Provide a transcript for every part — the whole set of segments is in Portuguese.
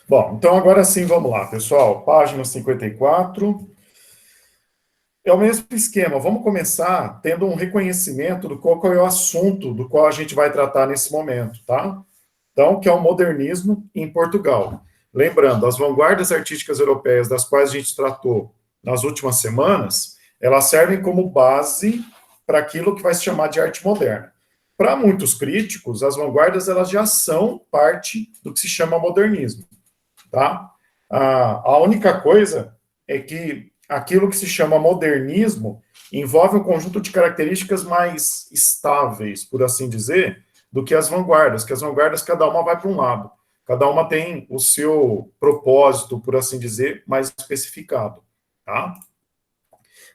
Bom, então agora sim, vamos lá, pessoal. Página 54. É o mesmo esquema. Vamos começar tendo um reconhecimento do qual é o assunto do qual a gente vai tratar nesse momento, tá? Então, que é o modernismo em Portugal. Lembrando, as vanguardas artísticas europeias das quais a gente tratou nas últimas semanas, elas servem como base para aquilo que vai se chamar de arte moderna. Para muitos críticos, as vanguardas elas já são parte do que se chama modernismo, tá? A única coisa é que aquilo que se chama modernismo envolve um conjunto de características mais estáveis, por assim dizer, do que as vanguardas, que as vanguardas cada uma vai para um lado, cada uma tem o seu propósito, por assim dizer, mais especificado, tá?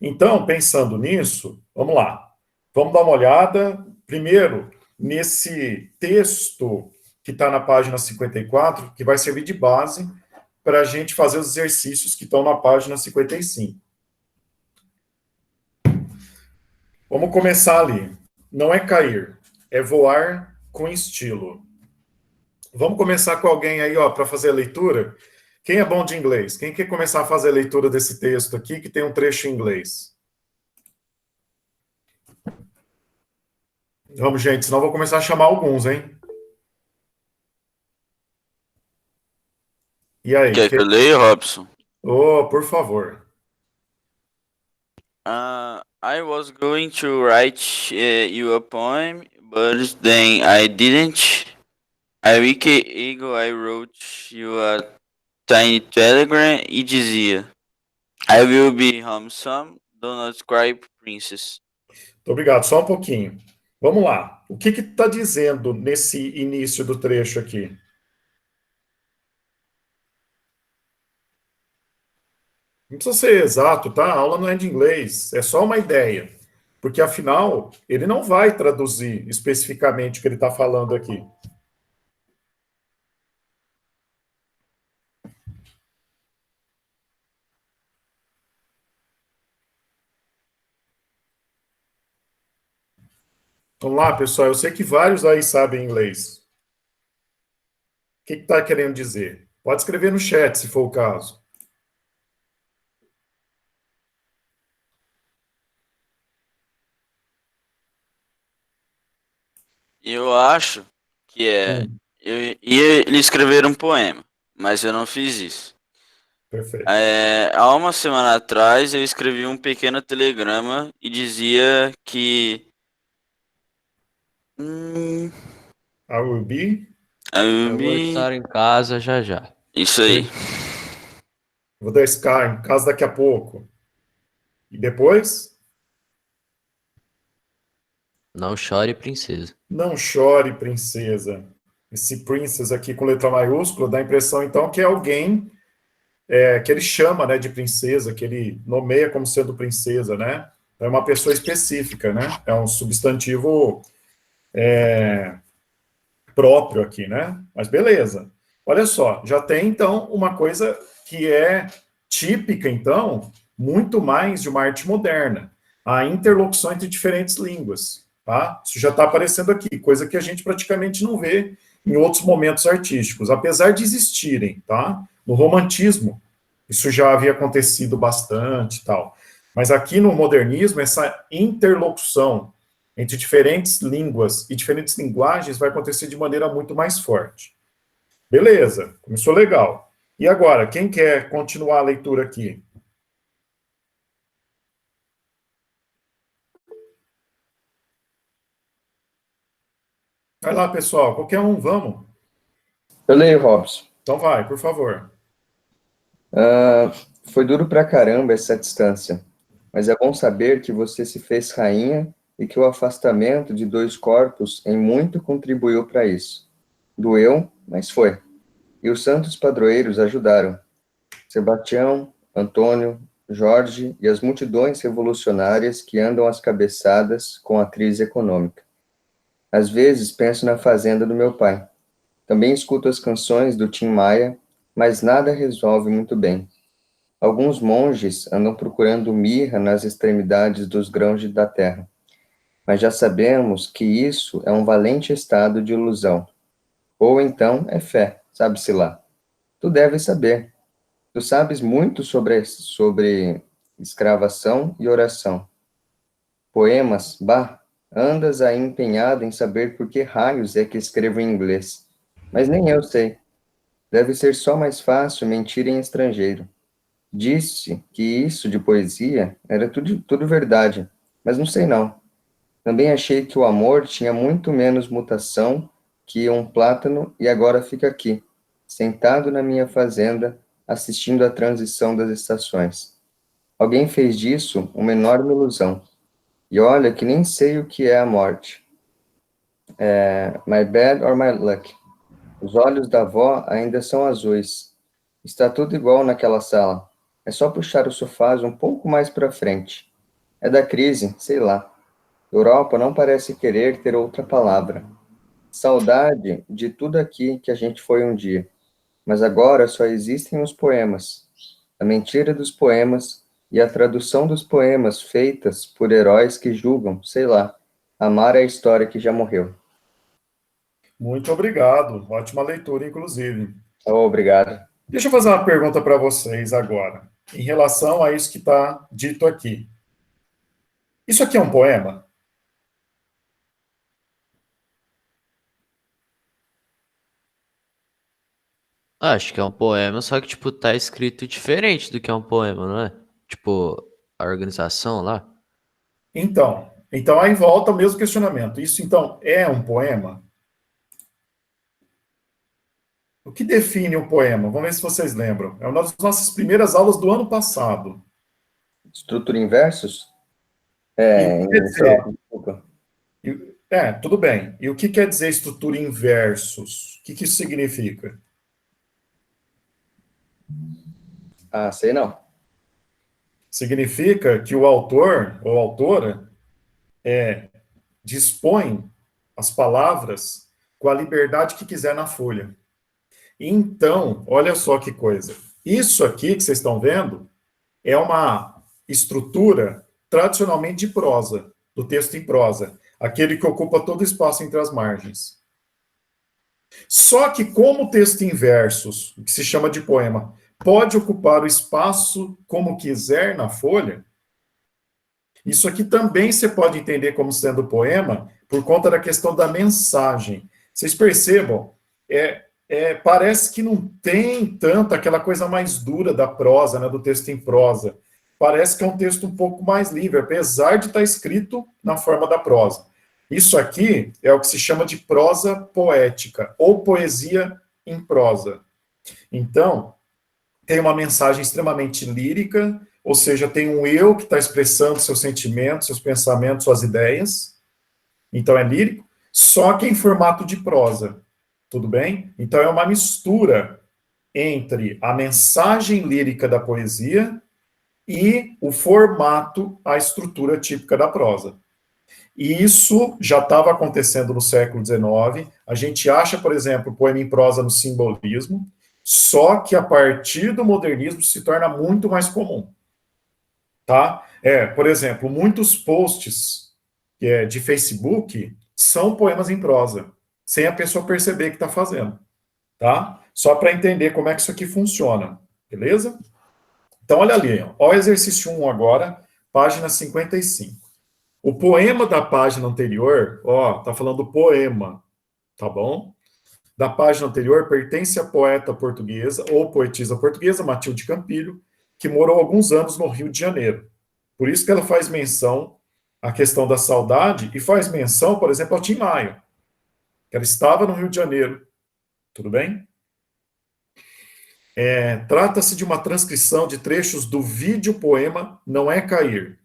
Então, pensando nisso, vamos lá. Vamos dar uma olhada, primeiro, nesse texto que está na página 54, que vai servir de base para a gente fazer os exercícios que estão na página 55. Vamos começar ali. Não é cair, é voar com estilo. Vamos começar com alguém aí, ó, para fazer a leitura. Quem é bom de inglês? Quem quer começar a fazer a leitura desse texto aqui, que tem um trecho em inglês? Vamos, gente, senão eu vou começar a chamar alguns, hein? E aí? Quer que eu leia, Robson? Oh, por favor. I was going to write you a poem, but then I didn't. A week ago I wrote you a tiny telegram e dizia: I will be home soon, do not cry, princess. Muito obrigado. Só um pouquinho. Vamos lá. O que está dizendo nesse início do trecho aqui? Não precisa ser exato, tá? A aula não é de inglês, é só uma ideia. Porque, afinal, ele não vai traduzir especificamente o que ele está falando aqui. Vamos lá, pessoal. Eu sei que vários aí sabem inglês. O que está querendo dizer? Pode escrever no chat, se for o caso. Eu acho que eu ia lhe escrever um poema, mas eu não fiz isso. Perfeito. Há uma semana atrás eu escrevi um pequeno telegrama e dizia que hum, I will be. eu Eu vou me... estar em casa já já. Isso aí. Vou dar esse cara em casa daqui a pouco. E depois? Não chore, princesa. Não chore, princesa. Esse princess aqui com letra maiúscula dá a impressão, então, que é alguém que ele chama, né, de princesa, que ele nomeia como sendo princesa, né? É uma pessoa específica, né? É um substantivo próprio aqui, né? Mas beleza. Olha só, já tem, então, uma coisa que é típica, então, muito mais de uma arte moderna. A interlocução entre diferentes línguas, tá? Isso já está aparecendo aqui, coisa que a gente praticamente não vê em outros momentos artísticos, apesar de existirem, tá? No romantismo, isso já havia acontecido bastante e tal. Mas aqui no modernismo, essa interlocução entre diferentes línguas e diferentes linguagens vai acontecer de maneira muito mais forte. Beleza, começou legal. E agora, quem quer continuar a leitura aqui? Vai lá, pessoal, qualquer um, vamos. Eu leio, Robson. Então vai, por favor. Foi duro pra caramba essa distância, mas é bom saber que você se fez rainha e que o afastamento de dois corpos em muito contribuiu para isso. Doeu, mas foi. E os santos padroeiros ajudaram. Sebastião, Antônio, Jorge e as multidões revolucionárias que andam às cabeçadas com a crise econômica. Às vezes penso na fazenda do meu pai. Também escuto as canções do Tim Maia, mas nada resolve muito bem. Alguns monges andam procurando mirra nas extremidades dos grãos da terra, mas já sabemos que isso é um valente estado de ilusão. Ou então é fé, sabe-se lá. Tu deves saber. Tu sabes muito sobre escravação e oração. Poemas, bah, andas aí empenhado em saber por que raios é que escrevo em inglês. Mas nem eu sei. Deve ser só mais fácil mentir em estrangeiro. Disse que isso de poesia era tudo verdade, mas não sei não. Também achei que o amor tinha muito menos mutação que um plátano e agora fica aqui, sentado na minha fazenda, assistindo à transição das estações. Alguém fez disso uma enorme ilusão. E olha que nem sei o que é a morte. My bad or my luck. Os olhos da avó ainda são azuis. Está tudo igual naquela sala. É só puxar os sofás um pouco mais para frente. É da crise, sei lá. Europa não parece querer ter outra palavra. Saudade de tudo aqui que a gente foi um dia. Mas agora só existem os poemas. A mentira dos poemas e a tradução dos poemas feitas por heróis que julgam, sei lá, amar a história que já morreu. Muito obrigado. Ótima leitura, inclusive. Oh, obrigado. Deixa eu fazer uma pergunta para vocês agora, em relação a isso que está dito aqui. Isso aqui é um poema? Acho que é um poema, só que, tipo, tá escrito diferente do que é um poema, não é? Tipo, a organização lá. Então aí volta o mesmo questionamento. Isso, então, é um poema? O que define o poema? Vamos ver se vocês lembram. É uma das nossas primeiras aulas do ano passado. Estrutura em versos? E o que quer dizer? Desculpa. Tudo bem. E o que quer dizer estrutura em versos? O que isso significa? Ah, sei não. Significa que o autor ou autora dispõe as palavras com a liberdade que quiser na folha. Então, olha só que coisa. Isso aqui que vocês estão vendo é uma estrutura tradicionalmente de prosa, do texto em prosa, aquele que ocupa todo o espaço entre as margens. Só que como o texto em versos, que se chama de poema, pode ocupar o espaço como quiser na folha, isso aqui também você pode entender como sendo poema por conta da questão da mensagem. Vocês percebam, parece que não tem tanto aquela coisa mais dura da prosa, né, do texto em prosa. Parece que é um texto um pouco mais livre, apesar de estar escrito na forma da prosa. Isso aqui é o que se chama de prosa poética, ou poesia em prosa. Então, tem uma mensagem extremamente lírica, ou seja, tem um eu que está expressando seus sentimentos, seus pensamentos, suas ideias. Então é lírico, só que em formato de prosa. Tudo bem? Então é uma mistura entre a mensagem lírica da poesia e o formato, a estrutura típica da prosa. E isso já estava acontecendo no século XIX. A gente acha, por exemplo, poema em prosa no simbolismo, só que a partir do modernismo se torna muito mais comum. Tá? Por exemplo, muitos posts de Facebook são poemas em prosa, sem a pessoa perceber que está fazendo. Tá? Só para entender como é que isso aqui funciona. Beleza? Então, olha ali, ó o exercício 1 agora, página 55. O poema da página anterior, tá falando poema, tá bom? Da página anterior pertence à poeta portuguesa ou poetisa portuguesa Matilde Campilho, que morou alguns anos no Rio de Janeiro. Por isso que ela faz menção à questão da saudade e faz menção, por exemplo, ao Tim Maia, que ela estava no Rio de Janeiro. Tudo bem? Trata-se de uma transcrição de trechos do vídeo poema Não é Cair,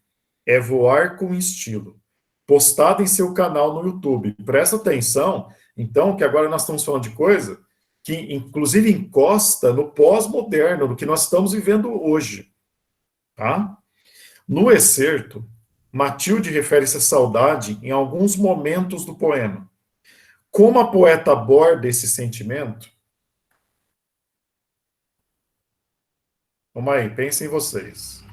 é Voar com Estilo, postado em seu canal no YouTube. Presta atenção, então, que agora nós estamos falando de coisa que, inclusive, encosta no pós-moderno, no que nós estamos vivendo hoje. Tá? No excerto, Matilde refere-se à saudade em alguns momentos do poema. Como a poeta aborda esse sentimento? Vamos aí, pensem em vocês.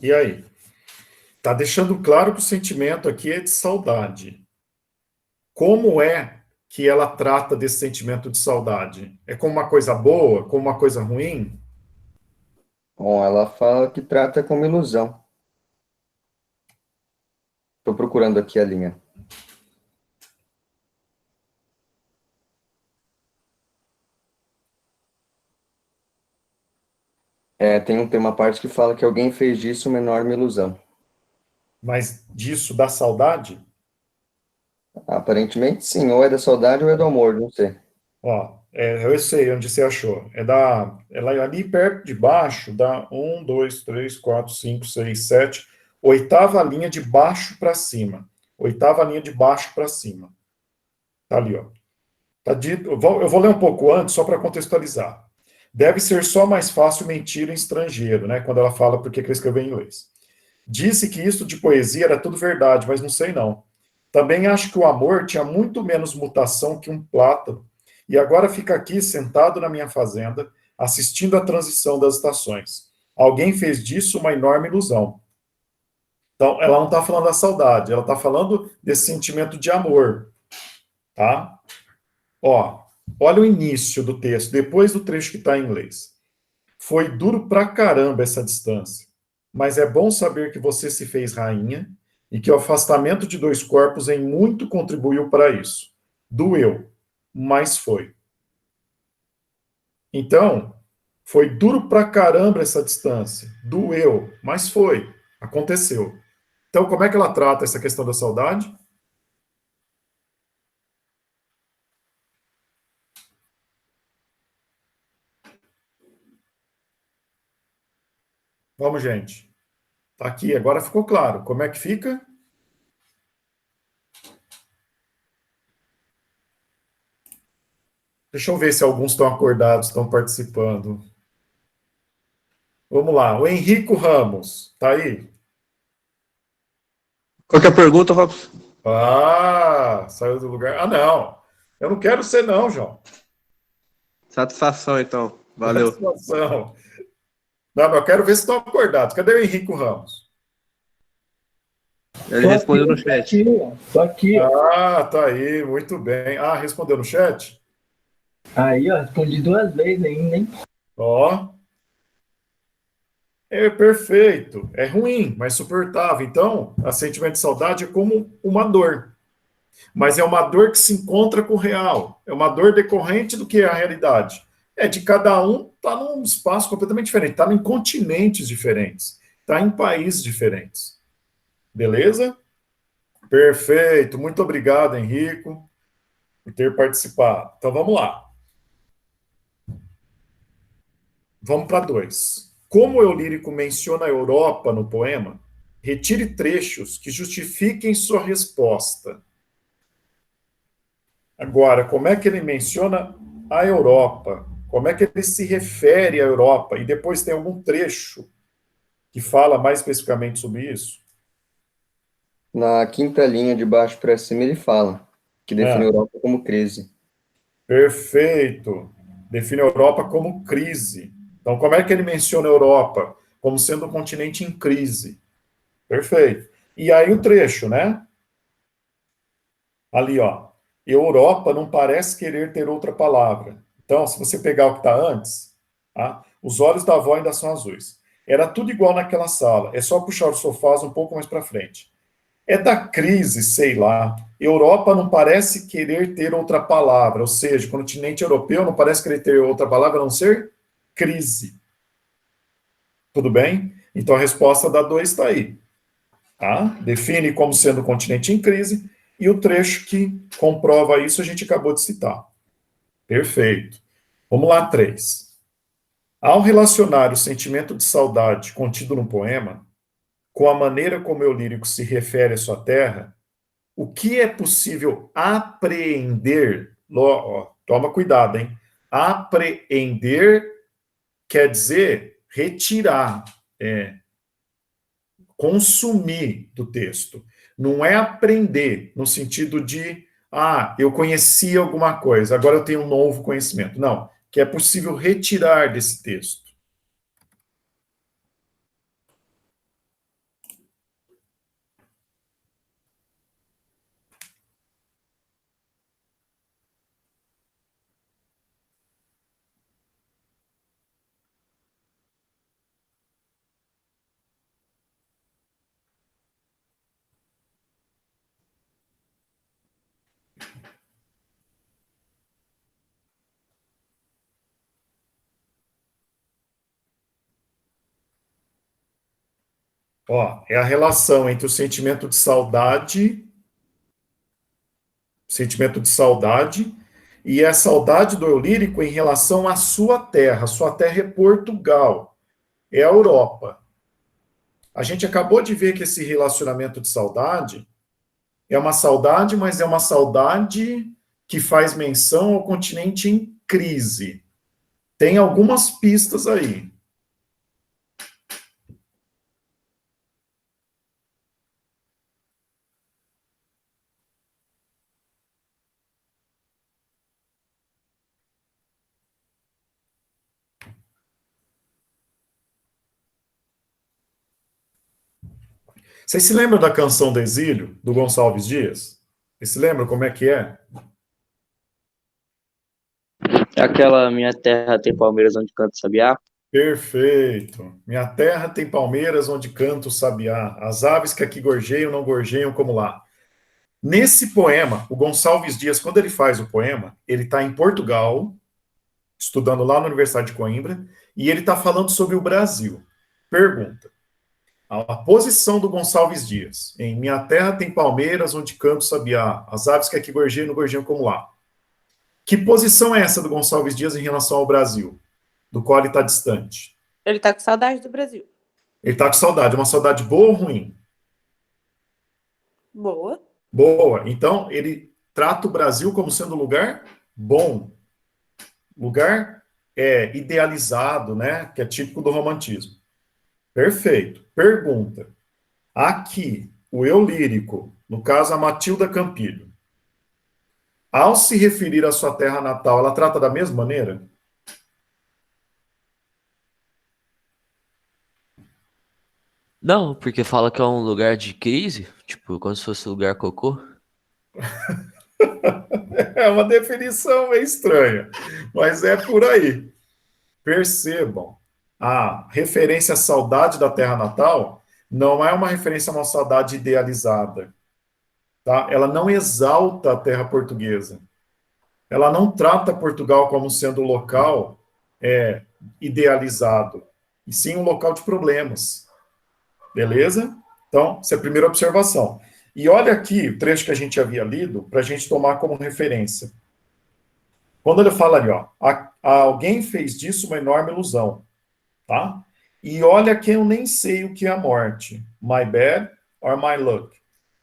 E aí? Tá deixando claro que o sentimento aqui é de saudade. Como é que ela trata desse sentimento de saudade? É como uma coisa boa, como uma coisa ruim? Bom, ela fala que trata como ilusão. Estou procurando aqui a linha. Tem uma parte que fala que alguém fez disso uma enorme ilusão. Mas disso dá saudade? Aparentemente, sim. Ou é da saudade ou é do amor, não sei. Ó, eu sei onde você achou. Ela é ali perto de baixo, dá 1, 2, 3, 4, 5, 6, 7, oitava linha de baixo para cima. Oitava linha de baixo para cima. Tá ali, ó. Tá dito, eu vou ler um pouco antes, só para contextualizar. Deve ser só mais fácil mentir em estrangeiro, né? Quando ela fala porque que ela escreveu em inglês. Disse que isso de poesia era tudo verdade, mas não sei não. Também acho que o amor tinha muito menos mutação que um plátano, e agora fica aqui sentado na minha fazenda, assistindo a transição das estações. Alguém fez disso uma enorme ilusão. Então, ela não está falando da saudade, ela está falando desse sentimento de amor, tá? Ó, olha o início do texto, depois do trecho que está em inglês. Foi duro pra caramba essa distância, mas é bom saber que você se fez rainha e que o afastamento de dois corpos em muito contribuiu para isso. Doeu, mas foi. Então, foi duro pra caramba essa distância. Doeu, mas foi. Aconteceu. Então, como é que ela trata essa questão da saudade? Vamos, gente. Tá aqui, agora ficou claro. Como é que fica? Deixa eu ver se alguns estão acordados, estão participando. Vamos lá. O Henrico Ramos, tá aí? Qual que é a pergunta, Robson? Ah, saiu do lugar. Ah, não. Eu não quero ser, não, João. Satisfação, então. Valeu. Satisfação. Não, mas eu quero ver se estão acordados. Cadê o Henrico Ramos? Ele respondeu no chat. Tô aqui, ó. Ah, tá aí, muito bem. Ah, respondeu no chat? Aí, ó, respondi 2 vezes ainda, hein? Ó. É perfeito. É ruim, mas suportável. Então, a sentimento de saudade é como uma dor. Mas é uma dor que se encontra com o real. É uma dor decorrente do que é a realidade. É de cada um, está num espaço completamente diferente, está em continentes diferentes, está em países diferentes. Beleza? Perfeito. Muito obrigado, Henrico, por ter participado. Então vamos lá. Vamos para 2. Como o eu lírico menciona a Europa no poema, retire trechos que justifiquem sua resposta. Agora, como é que ele menciona a Europa? Como é que ele se refere à Europa? E depois tem algum trecho que fala mais especificamente sobre isso? Na quinta linha de baixo para cima, ele fala que define a Europa como crise. Perfeito. Define a Europa como crise. Então, como é que ele menciona a Europa? Como sendo um continente em crise. Perfeito. E aí o trecho, né? Ali, ó. Europa não parece querer ter outra palavra. Então, se você pegar o que está antes, tá? Os olhos da avó ainda são azuis. Era tudo igual naquela sala. É só puxar os sofás um pouco mais para frente. É da crise, sei lá. Europa não parece querer ter outra palavra, ou seja, o continente europeu não parece querer ter outra palavra a não ser crise. Tudo bem? Então a resposta da 2 está aí. Tá? Define como sendo um continente em crise, e o trecho que comprova isso a gente acabou de citar. Perfeito. Vamos lá, 3. Ao relacionar o sentimento de saudade contido no poema com a maneira como o lírico se refere à sua terra, o que é possível apreender, toma cuidado, hein? Apreender quer dizer retirar, consumir do texto. Não é aprender no sentido de, eu conheci alguma coisa, agora eu tenho um novo conhecimento. Não, que é possível retirar desse texto. Ó, é a relação entre o sentimento de saudade e a saudade do eu lírico em relação à sua terra. Sua terra é Portugal, é a Europa. A gente acabou de ver que esse relacionamento de saudade é uma saudade, mas é uma saudade que faz menção ao continente em crise. Tem algumas pistas aí. Vocês se lembram da canção do Exílio, do Gonçalves Dias? Vocês se lembram como é que é? Aquela Minha Terra Tem Palmeiras Onde Canta Sabiá. Perfeito. Minha terra tem palmeiras onde canta o sabiá. As aves que aqui gorjeiam não gorjeiam como lá. Nesse poema, o Gonçalves Dias, quando ele faz o poema, ele está em Portugal, estudando lá na Universidade de Coimbra, e ele está falando sobre o Brasil. Pergunta. A posição do Gonçalves Dias. Em Minha terra tem palmeiras onde canta o sabiá. As aves que aqui gorjeiam não gorjeiam como lá. Que posição é essa do Gonçalves Dias em relação ao Brasil, do qual ele está distante? Ele tá com saudade do Brasil. Ele está com saudade. Uma saudade boa ou ruim? Boa. Boa. Então, ele trata o Brasil como sendo um lugar bom. Lugar idealizado, né? Que é típico do romantismo. Perfeito. Pergunta. Aqui, o eu lírico, no caso a Matilda Campilho, ao se referir à sua terra natal, ela trata da mesma maneira? Não, porque fala que é um lugar de crise, tipo, como se fosse um lugar cocô. É uma definição meio estranha, mas é por aí. Percebam, a referência à saudade da terra natal não é uma referência a uma saudade idealizada. Tá? Ela não exalta a terra portuguesa. Ela não trata Portugal como sendo um local idealizado, e sim um local de problemas. Beleza? Então, essa é a primeira observação. E olha aqui o trecho que a gente havia lido, para a gente tomar como referência. Quando ele fala ali, ó, alguém fez disso uma enorme ilusão, tá? E olha que eu nem sei o que é a morte. My bad or my luck?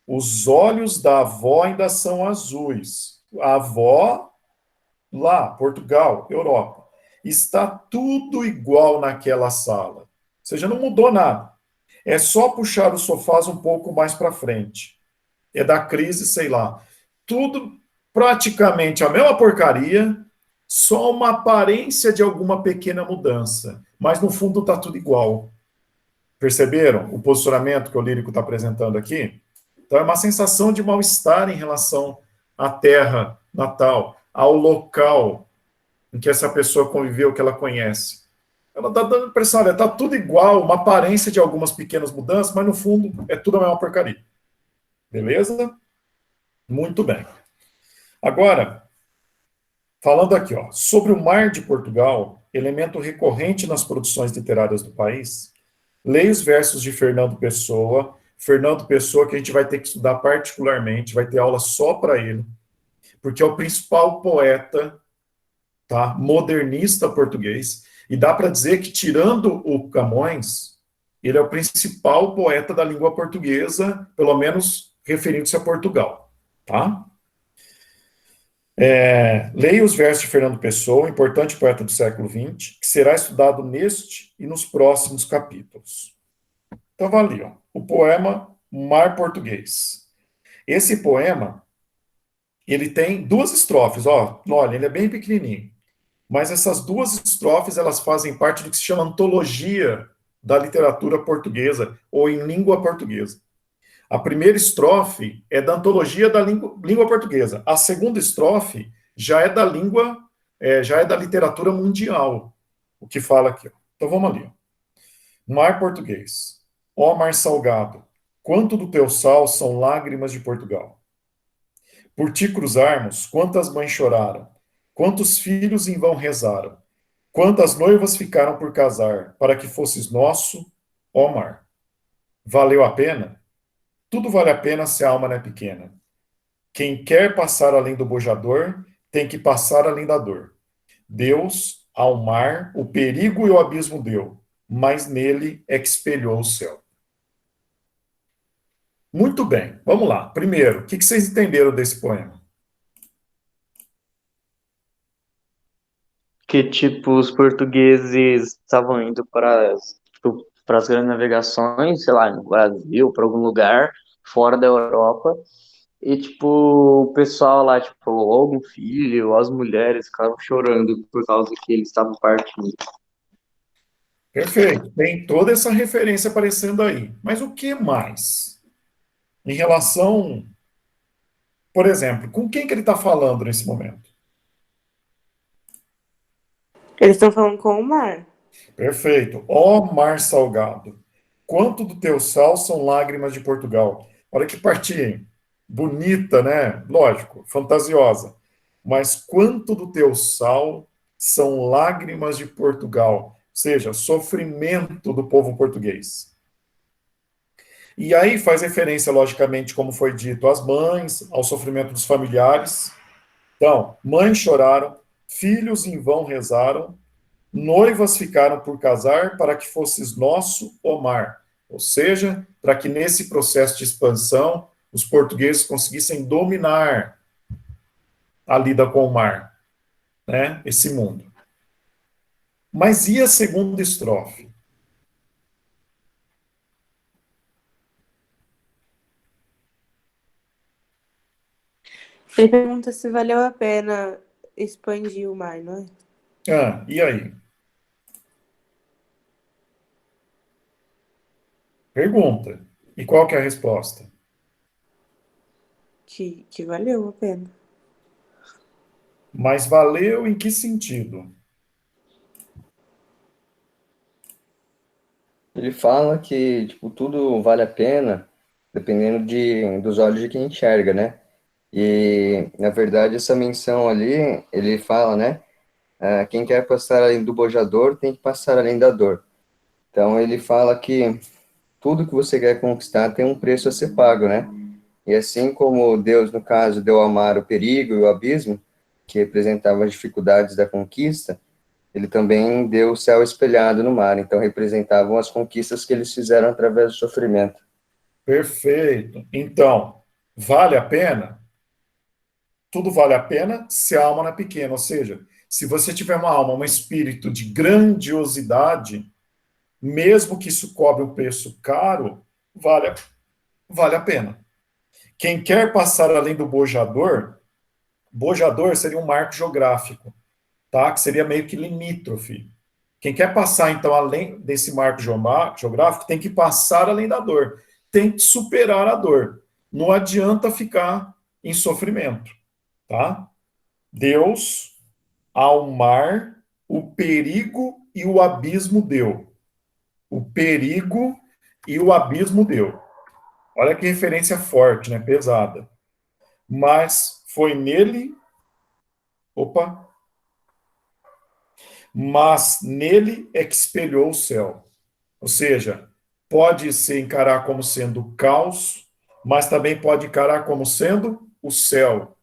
Os olhos da avó ainda são azuis. A avó, lá, Portugal, Europa. Está tudo igual naquela sala. Ou seja, não mudou nada. É só puxar os sofás um pouco mais para frente. É da crise, sei lá. Tudo praticamente a mesma porcaria, só uma aparência de alguma pequena mudança. Mas no fundo está tudo igual. Perceberam o posicionamento que o lírico está apresentando aqui? Então é uma sensação de mal-estar em relação à terra natal, ao local em que essa pessoa conviveu, que ela conhece. Ela está dando a impressão, olha, está tudo igual, uma aparência de algumas pequenas mudanças, mas no fundo é tudo a mesma porcaria. Beleza? Muito bem. Agora, falando aqui, ó, sobre o Mar de Portugal, elemento recorrente nas produções literárias do país, leia os versos de Fernando Pessoa, que a gente vai ter que estudar particularmente, vai ter aula só para ele, porque é o principal poeta, tá, modernista português, e dá para dizer que, tirando o Camões, ele é o principal poeta da língua portuguesa, pelo menos referindo-se a Portugal, tá? Leia os versos de Fernando Pessoa, importante poeta do século XX, que será estudado neste e nos próximos capítulos. Então, vai ali, ó, o poema Mar Português. Esse poema, ele tem duas estrofes, ó, olha, ele é bem pequenininho, mas essas duas estrofes, elas fazem parte do que se chama antologia da literatura portuguesa, ou em língua portuguesa. A primeira estrofe é da antologia da língua portuguesa. A segunda estrofe já é da língua, já é da literatura mundial, o que fala aqui. Ó. Então vamos ali. Ó. Mar Português. Ó mar salgado, quanto do teu sal são lágrimas de Portugal. Por ti cruzarmos, quantas mães choraram, quantos filhos em vão rezaram, quantas noivas ficaram por casar, para que fosses nosso, ó mar. Valeu a pena? Tudo vale a pena se a alma não é pequena. Quem quer passar além do bojador, tem que passar além da dor. Deus, ao mar, o perigo e o abismo deu, mas nele é que espelhou o céu. Muito bem, vamos lá. Primeiro, o que vocês entenderam desse poema? Que, tipo, os portugueses estavam indo para as grandes navegações, sei lá, no Brasil, para algum lugar fora da Europa. E, tipo, o pessoal lá, tipo, algum filho, as mulheres ficavam chorando por causa que eles estavam partindo. Perfeito, tem toda essa referência aparecendo aí. Mas o que mais? Em relação, por exemplo, com quem que ele está falando nesse momento? Eles estão falando com o mar. Perfeito. Ó mar salgado, quanto do teu sal são lágrimas de Portugal. Olha que parte bonita, né? Lógico, fantasiosa. Mas quanto do teu sal são lágrimas de Portugal, ou seja, sofrimento do povo português. E aí faz referência, logicamente, como foi dito, às mães, ao sofrimento dos familiares. Então, mães choraram, filhos em vão rezaram, noivas ficaram por casar para que fosses nosso, ó mar. Ou seja, para que nesse processo de expansão os portugueses conseguissem dominar a lida com o mar, né? Esse mundo. Mas e a segunda estrofe? Ele pergunta se valeu a pena expandir o mar, não é? Ah, e aí? Pergunta. E qual que é a resposta? Que valeu a pena. Mas valeu em que sentido? Ele fala que, tipo, tudo vale a pena, dependendo dos olhos de quem enxerga, né? E, na verdade, essa menção ali, ele fala, né? Quem quer passar além do bojador tem que passar além da dor. Então, ele fala que tudo que você quer conquistar tem um preço a ser pago, né? E assim como Deus, no caso, deu ao mar o perigo e o abismo, que representavam as dificuldades da conquista, ele também deu o céu espelhado no mar, então representavam as conquistas que eles fizeram através do sofrimento. Perfeito. Então, vale a pena? Tudo vale a pena se a alma não é pequena. Ou seja, se você tiver uma alma, um espírito de grandiosidade, mesmo que isso cobre um preço caro, vale a pena. Quem quer passar além do bojador, bojador seria um marco geográfico, tá? Que seria meio que limítrofe. Quem quer passar, então, além desse marco geográfico, tem que passar além da dor, tem que superar a dor. Não adianta ficar em sofrimento, tá? Deus, ao mar, o perigo e o abismo deu. O perigo e o abismo deu. Olha que referência forte, né? Pesada. Mas foi nele. Opa! Mas nele é que espelhou o céu. Ou seja, pode se encarar como sendo caos, mas também pode encarar como sendo o céu.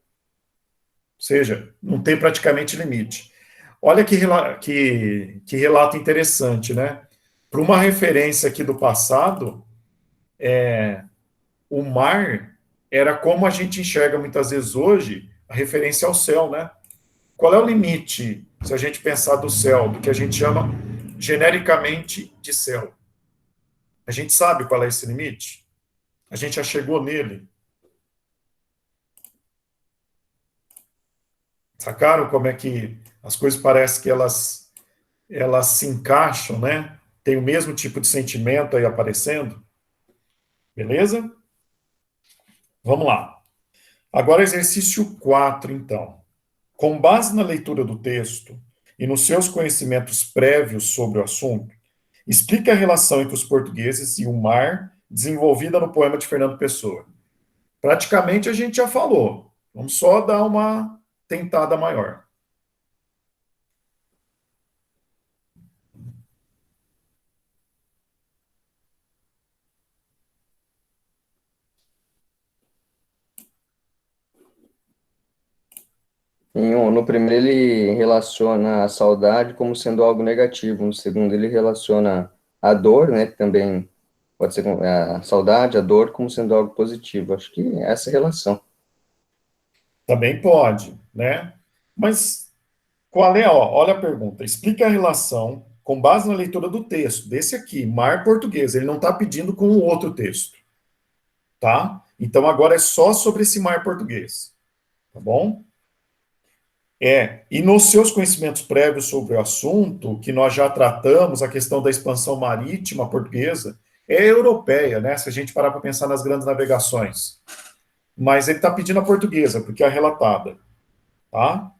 Ou seja, não tem praticamente limite. Olha que relato interessante, né? Para uma referência aqui do passado, o mar era como a gente enxerga muitas vezes hoje a referência ao céu, né? Qual é o limite, se a gente pensar do céu, do que a gente chama genericamente de céu? A gente sabe qual é esse limite? A gente já chegou nele? Sacaram como é que as coisas parecem que elas se encaixam, né? Tem o mesmo tipo de sentimento aí aparecendo? Beleza? Vamos lá. Agora, exercício 4, então. Com base na leitura do texto e nos seus conhecimentos prévios sobre o assunto, explique a relação entre os portugueses e o mar desenvolvida no poema de Fernando Pessoa. Praticamente a gente já falou. Vamos só dar uma tentada maior. No primeiro, ele relaciona a saudade como sendo algo negativo. No segundo, ele relaciona a dor, né, que também pode ser a saudade, a dor, como sendo algo positivo. Acho que é essa relação. Também pode, né? Mas qual é, ó, olha a pergunta. Explica a relação com base na leitura do texto, desse aqui, mar português. Ele não está pedindo com o outro texto, tá? Então agora é só sobre esse mar português, tá bom? E nos seus conhecimentos prévios sobre o assunto, que nós já tratamos, a questão da expansão marítima portuguesa, é europeia, né? Se a gente parar para pensar nas grandes navegações. Mas ele está pedindo a portuguesa, porque é a relatada, tá?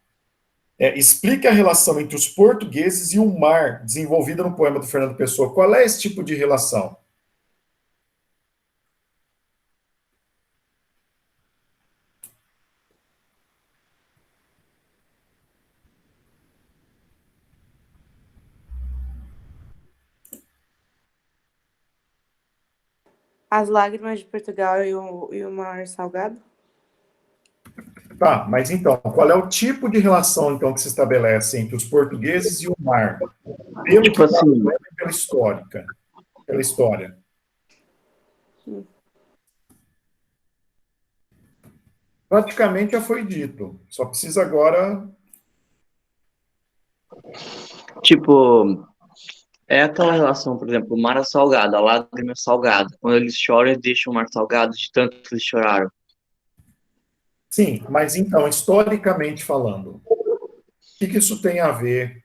Explique a relação entre os portugueses e o mar, desenvolvida no poema do Fernando Pessoa. Qual é esse tipo de relação? As lágrimas de Portugal e o mar salgado? Tá, mas então, qual é o tipo de relação então que se estabelece entre os portugueses e o mar? Pelo Tipo que está assim, pela histórica, pela história. Praticamente já foi dito. Só precisa agora. tipo, é aquela relação, por exemplo, o mar é salgado, a lágrima é salgada. Quando eles choram, eles deixam o mar salgado de tanto que eles choraram. Sim, mas então, historicamente falando, o que isso tem a ver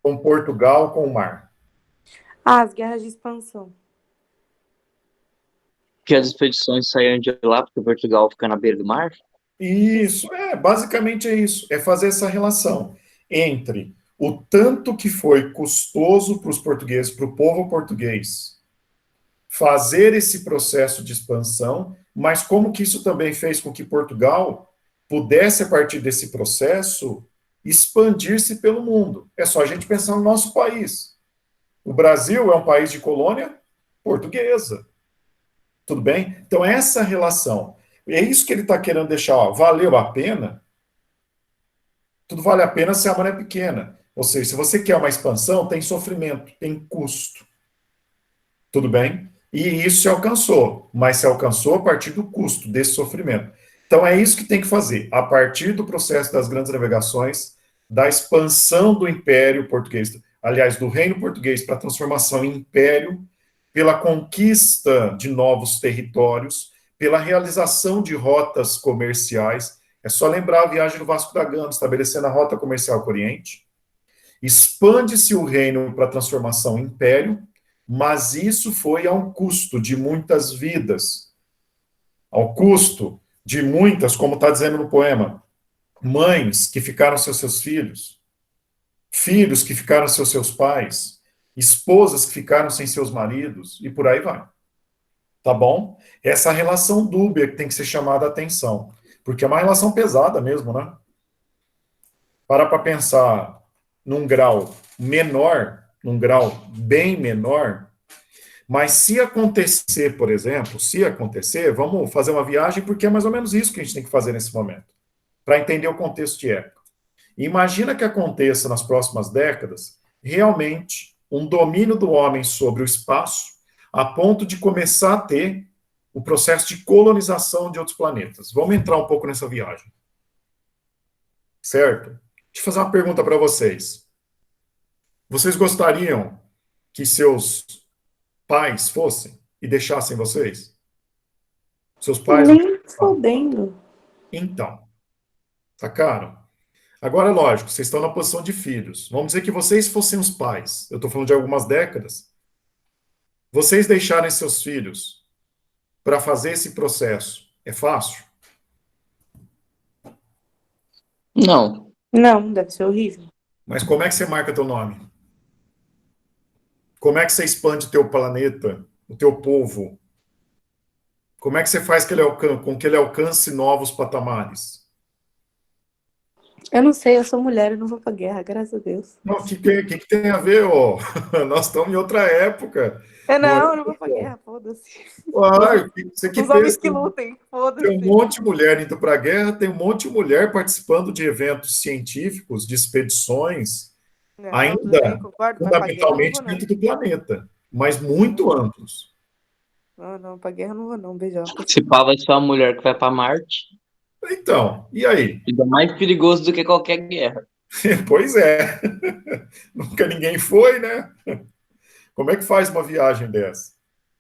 com Portugal, com o mar? As guerras de expansão. Que as expedições saíram de lá porque Portugal fica na beira do mar? Isso, basicamente é isso. É fazer essa relação entre o tanto que foi custoso para os portugueses, para o povo português, fazer esse processo de expansão, mas como que isso também fez com que Portugal pudesse, a partir desse processo, expandir-se pelo mundo. É só a gente pensar no nosso país. O Brasil é um país de colônia portuguesa. Tudo bem? Então, essa relação. É isso que ele está querendo deixar. Ó, valeu a pena? Tudo vale a pena se a maré é pequena. Ou seja, se você quer uma expansão, tem sofrimento, tem custo. Tudo bem? E isso se alcançou, mas se alcançou a partir do custo desse sofrimento. Então é isso que tem que fazer, a partir do processo das grandes navegações, da expansão do Império Português, aliás, do Reino Português para a transformação em Império, pela conquista de novos territórios, pela realização de rotas comerciais. É só lembrar a viagem do Vasco da Gama, estabelecendo a rota comercial com o Oriente. Expande-se o reino para a transformação em Império, mas isso foi ao custo de muitas vidas, ao custo de muitas, como está dizendo no poema, mães que ficaram sem seus filhos, filhos que ficaram sem seus pais, esposas que ficaram sem seus maridos, e por aí vai. Tá bom? Essa relação dúbia que tem que ser chamada a atenção, porque é uma relação pesada mesmo, né? Para pensar num grau menor, num grau bem menor. Mas se acontecer, por exemplo, se acontecer, vamos fazer uma viagem, porque é mais ou menos isso que a gente tem que fazer nesse momento, para entender o contexto de época. Imagina que aconteça nas próximas décadas, realmente, um domínio do homem sobre o espaço, a ponto de começar a ter o processo de colonização de outros planetas. Vamos entrar um pouco nessa viagem. Certo? Deixa eu fazer uma pergunta para vocês. Vocês gostariam que seus pais fossem e deixassem vocês? Seus pais? Nem fodendo. Então, sacaram? Agora, lógico, vocês estão na posição de filhos. Vamos dizer que vocês fossem os pais. Eu estou falando de algumas décadas. Vocês deixarem seus filhos para fazer esse processo é fácil? Não. Não, deve ser horrível. Mas como é que você marca teu nome? Como é que você expande teu planeta, o teu povo? Como é que você faz com que ele alcance novos patamares? Eu não sei, eu sou mulher, eu não vou pra guerra, graças a Deus. Não, o que tem a ver, ó? Nós estamos em outra época. Não é? Não, eu não vou pra guerra, foda-se. Ah, você que Os homens pensa, que lutem, tem um foda-se. monte de mulher indo para a guerra, tem um monte de mulher participando de eventos científicos, de expedições, Não, tudo bem, ainda concordo, mas pra guerra eu não fundamentalmente vou, não. dentro do planeta, mas muito amplos. Não, pra guerra eu não vou, não. Beijão. Se pá, vai ser uma mulher que vai pra Marte. Então, e aí? Ainda mais perigoso do que qualquer guerra. Pois é. Nunca ninguém foi, né? Como é que faz uma viagem dessa?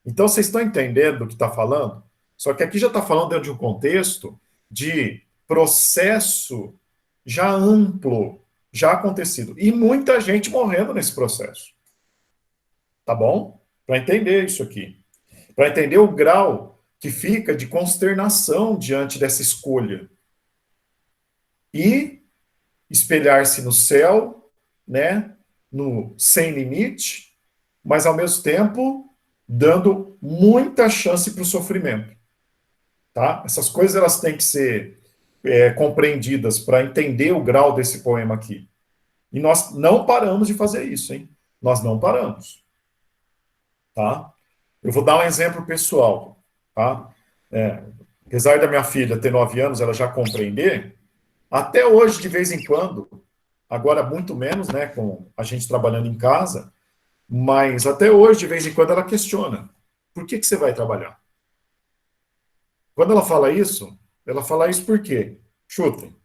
Então, vocês estão entendendo o que está falando? Só que aqui já está falando dentro de um contexto de processo já amplo, já acontecido. E muita gente morrendo nesse processo. Tá bom? Para entender isso aqui. Para entender o grau que fica de consternação diante dessa escolha. E espelhar-se no céu, né? No sem limite, mas ao mesmo tempo dando muita chance para o sofrimento. Tá? Essas coisas elas têm que ser compreendidas para entender o grau desse poema aqui. E nós não paramos de fazer isso, hein? Nós não paramos. Tá? Eu vou dar um exemplo pessoal. Tá? Apesar da minha filha ter 9 anos, ela já compreender, até hoje, de vez em quando, agora muito menos, né, com a gente trabalhando em casa, mas até hoje, de vez em quando, ela questiona: por que você vai trabalhar? Quando ela fala isso por quê? Chutem.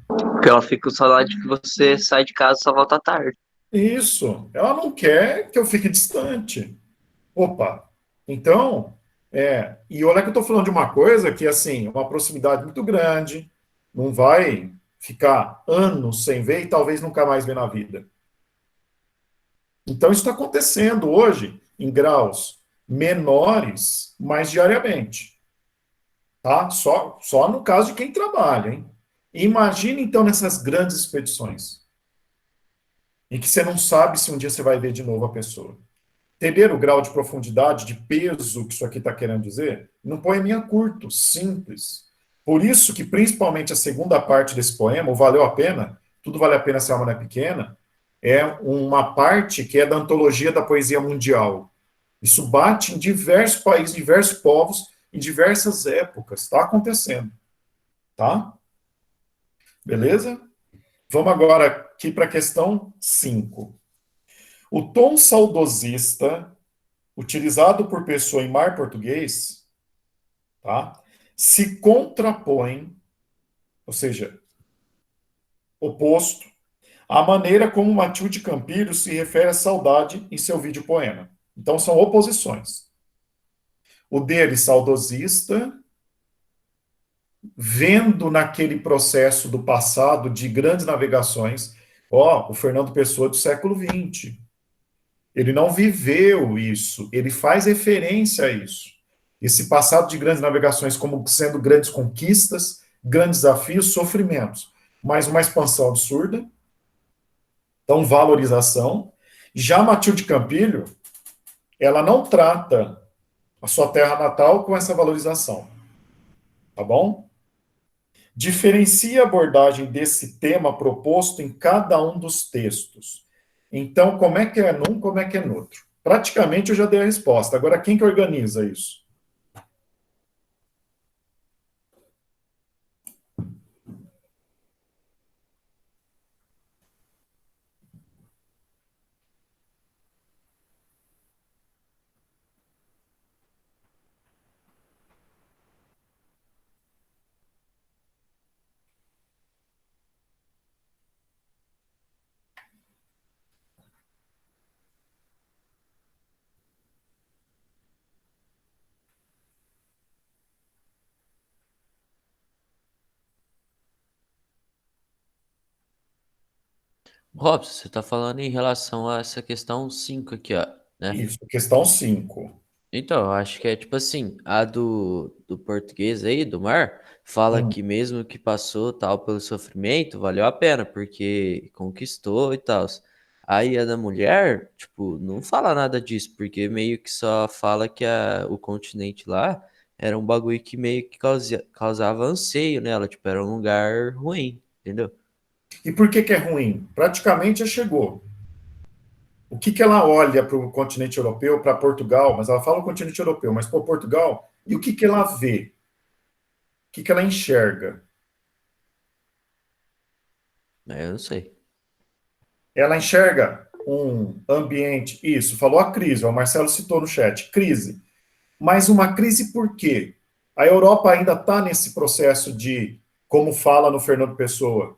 Porque ela fica com saudade que você sai de casa e só volta à tarde. Isso. Ela não quer que eu fique distante. Opa. Então, e olha que eu estou falando de uma coisa que, assim, uma proximidade muito grande, não vai ficar anos sem ver e talvez nunca mais ver na vida. Então, isso está acontecendo hoje em graus menores, mas diariamente. Tá? Só no caso de quem trabalha, hein? Imagine, então, nessas grandes expedições, em que você não sabe se um dia você vai ver de novo a pessoa. Entender o grau de profundidade, de peso que isso aqui está querendo dizer? Num poeminha curto, simples. Por isso que, principalmente, a segunda parte desse poema, o Valeu a Pena, Tudo Vale a Pena Se a Alma Não é Pequena, é uma parte que é da antologia da poesia mundial. Isso bate em diversos países, diversos povos, em diversas épocas. Está acontecendo. Tá? Beleza? Vamos agora aqui para a questão 5. O tom saudosista, utilizado por pessoa em mar português, tá, se contrapõe, ou seja, oposto, à maneira como Matilde Campilho se refere à saudade em seu vídeo poema. Então, são oposições. O dele, saudosista, vendo naquele processo do passado de grandes navegações, o Fernando Pessoa do século XX. Ele não viveu isso, ele faz referência a isso. Esse passado de grandes navegações como sendo grandes conquistas, grandes desafios, sofrimentos, mas uma expansão absurda, então valorização. Já Matilde Campilho, ela não trata a sua terra natal com essa valorização, tá bom? Diferencia a abordagem desse tema proposto em cada um dos textos. Então, como é que é num, como é que é no outro? Praticamente eu já dei a resposta. Agora, quem que organiza isso? Robson, você tá falando em relação a essa questão 5 aqui, ó, né? Isso, questão 5. Então, eu acho que é tipo assim, a do português aí, do mar, fala que mesmo que passou tal pelo sofrimento, valeu a pena, porque conquistou e tal. Aí a da mulher, tipo, não fala nada disso, porque meio que só fala que o continente lá era um bagulho que meio que causava anseio nela, tipo, era um lugar ruim, entendeu? E por que é ruim? Praticamente já chegou. O que ela olha para o continente europeu, para Portugal, mas ela fala o continente europeu, mas para Portugal, e o que ela vê? O que ela enxerga? Eu não sei. Ela enxerga um ambiente, isso, falou a crise, o Marcelo citou no chat, crise. Mas uma crise por quê? A Europa ainda está nesse processo de, como fala no Fernando Pessoa,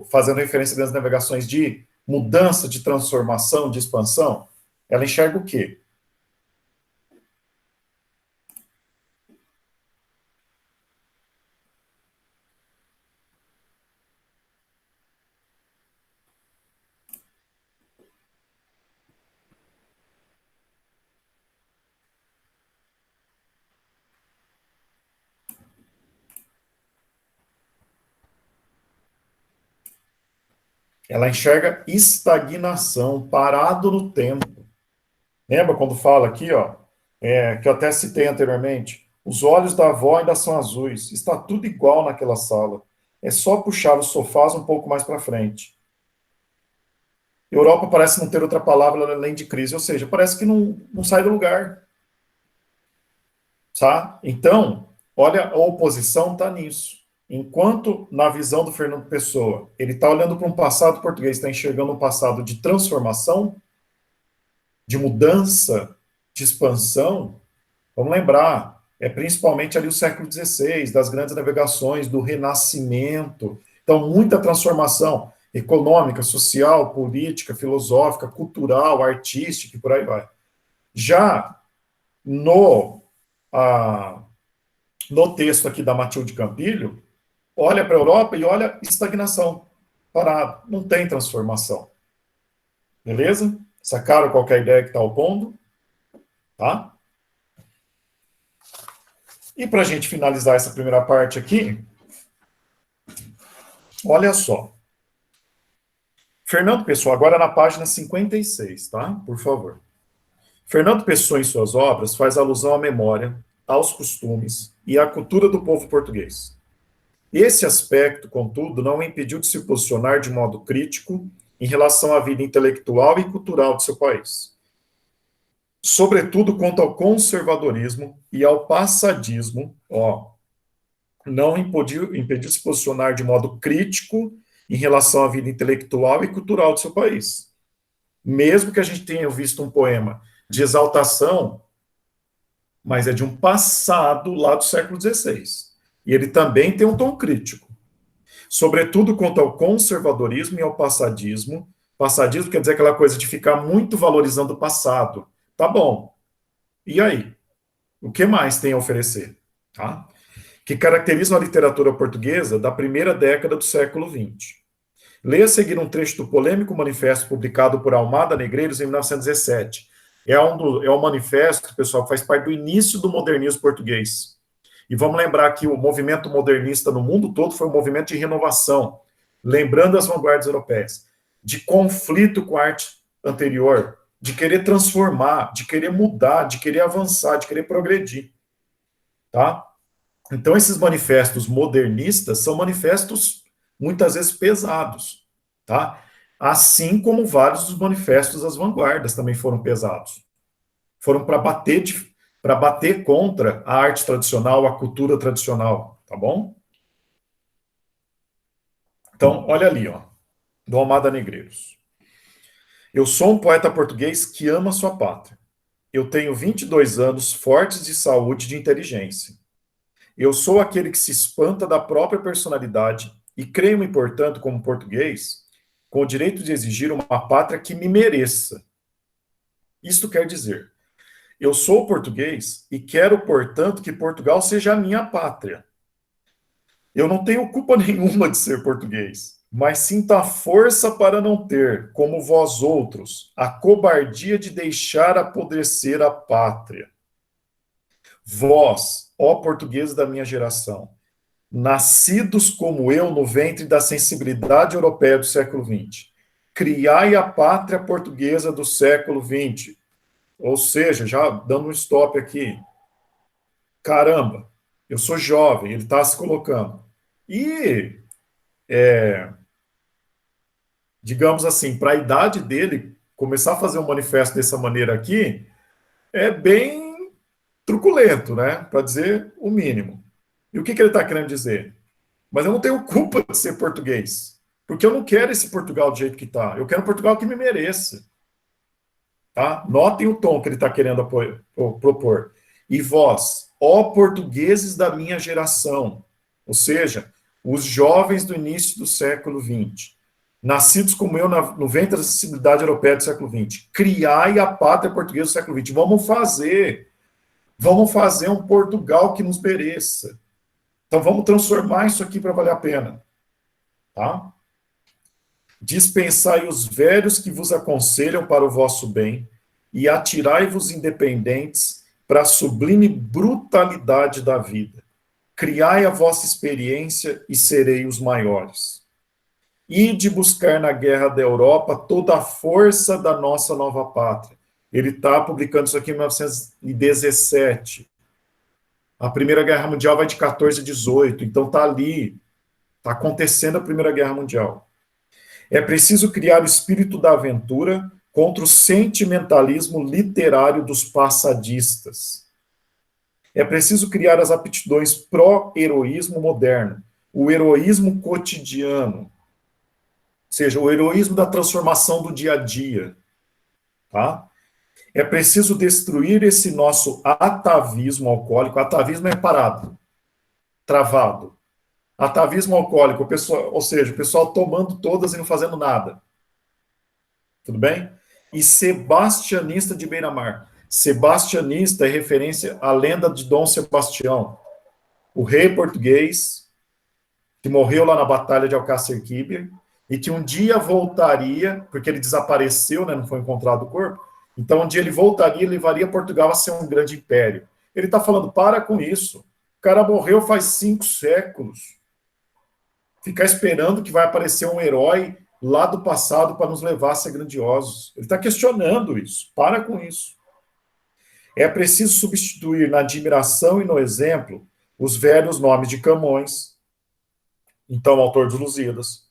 fazendo referência das navegações, de mudança, de transformação, de expansão. Ela enxerga o quê? Ela enxerga estagnação, parado no tempo. Lembra quando fala aqui, ó, que eu até citei anteriormente? Os olhos da avó ainda são azuis. Está tudo igual naquela sala. É só puxar os sofás um pouco mais para frente. Europa parece não ter outra palavra além de crise, ou seja, parece que não sai do lugar. Tá? Então, olha, a oposição está nisso. Enquanto, na visão do Fernando Pessoa, ele está olhando para um passado português, está enxergando um passado de transformação, de mudança, de expansão. Vamos lembrar, é principalmente ali o século XVI, das grandes navegações, do Renascimento. Então, muita transformação econômica, social, política, filosófica, cultural, artística e por aí vai. Já no texto aqui da Matilde Campilho, olha para a Europa e olha estagnação, parado, não tem transformação. Beleza? Sacaram qualquer ideia que está opondo? Tá? E para a gente finalizar essa primeira parte aqui, olha só. Fernando Pessoa, agora na página 56, tá? Por favor. Fernando Pessoa, em suas obras, faz alusão à memória, aos costumes e à cultura do povo português. Esse aspecto, contudo, não o impediu de se posicionar de modo crítico em relação à vida intelectual e cultural de seu país. Sobretudo quanto ao conservadorismo e ao passadismo, não impediu de se posicionar de modo crítico em relação à vida intelectual e cultural de seu país. Mesmo que a gente tenha visto um poema de exaltação, mas é de um passado lá do século XVI. E ele também tem um tom crítico. Sobretudo quanto ao conservadorismo e ao passadismo. Passadismo quer dizer aquela coisa de ficar muito valorizando o passado. Tá bom. E aí? O que mais tem a oferecer? Tá? Que caracterizam a literatura portuguesa da primeira década do século XX. Leia a seguir um trecho do polêmico manifesto publicado por Almada Negreiros em 1917. É um manifesto, pessoal, que faz parte do início do modernismo português. E vamos lembrar que o movimento modernista no mundo todo foi um movimento de renovação, lembrando as vanguardas europeias, de conflito com a arte anterior, de querer transformar, de querer mudar, de querer avançar, de querer progredir. Tá? Então, esses manifestos modernistas são manifestos muitas vezes pesados, tá? Assim como vários dos manifestos das vanguardas também foram pesados. Foram para bater contra a arte tradicional, a cultura tradicional, tá bom? Então, olha ali, do Almada Negreiros. Eu sou um poeta português que ama sua pátria. Eu tenho 22 anos fortes de saúde e de inteligência. Eu sou aquele que se espanta da própria personalidade e creio-me, portanto, como português, com o direito de exigir uma pátria que me mereça. Isto quer dizer, eu sou português e quero, portanto, que Portugal seja a minha pátria. Eu não tenho culpa nenhuma de ser português, mas sinto a força para não ter, como vós outros, a cobardia de deixar apodrecer a pátria. Vós, ó portugueses da minha geração, nascidos como eu no ventre da sensibilidade europeia do século XX, criai a pátria portuguesa do século XX. Ou seja, já dando um stop aqui, caramba, eu sou jovem, ele está se colocando. E, digamos assim, para a idade dele, começar a fazer um manifesto dessa maneira aqui é bem truculento, né? Para dizer o mínimo. E o que ele está querendo dizer? Mas eu não tenho culpa de ser português, porque eu não quero esse Portugal do jeito que está. Eu quero um Portugal que me mereça. Tá? Notem o tom que ele está querendo propor. E vós, ó portugueses da minha geração, ou seja, os jovens do início do século XX, nascidos como eu no ventre da sensibilidade europeia do século XX, criai a pátria portuguesa do século XX. Vamos fazer um Portugal que nos mereça. Então vamos transformar isso aqui para valer a pena. Tá? Dispensai os velhos que vos aconselham para o vosso bem, e atirai-vos independentes para a sublime brutalidade da vida. Criai a vossa experiência e serei os maiores. Ide buscar na guerra da Europa toda a força da nossa nova pátria. Ele está publicando isso aqui em 1917. A Primeira Guerra Mundial vai de 14 a 18, então está ali, está acontecendo a Primeira Guerra Mundial. É preciso criar o espírito da aventura contra o sentimentalismo literário dos passadistas. É preciso criar as aptidões pró-heroísmo moderno, o heroísmo cotidiano, ou seja, o heroísmo da transformação do dia a dia. Tá? É preciso destruir esse nosso atavismo alcoólico. Atavismo é parado, travado. Atavismo alcoólico, ou seja, o pessoal tomando todas e não fazendo nada. Tudo bem? E sebastianista de beira-mar. Sebastianista é referência à lenda de Dom Sebastião, o rei português que morreu lá na Batalha de Alcácer Quibir e que um dia voltaria, porque ele desapareceu, né, não foi encontrado o corpo, então um dia ele voltaria e levaria Portugal a ser um grande império. Ele está falando, para com isso. O cara morreu faz 5 séculos. Ficar esperando que vai aparecer um herói lá do passado para nos levar a ser grandiosos. Ele está questionando isso. Para com isso. É preciso substituir na admiração e no exemplo os velhos nomes de Camões, então autor dos Lusíadas,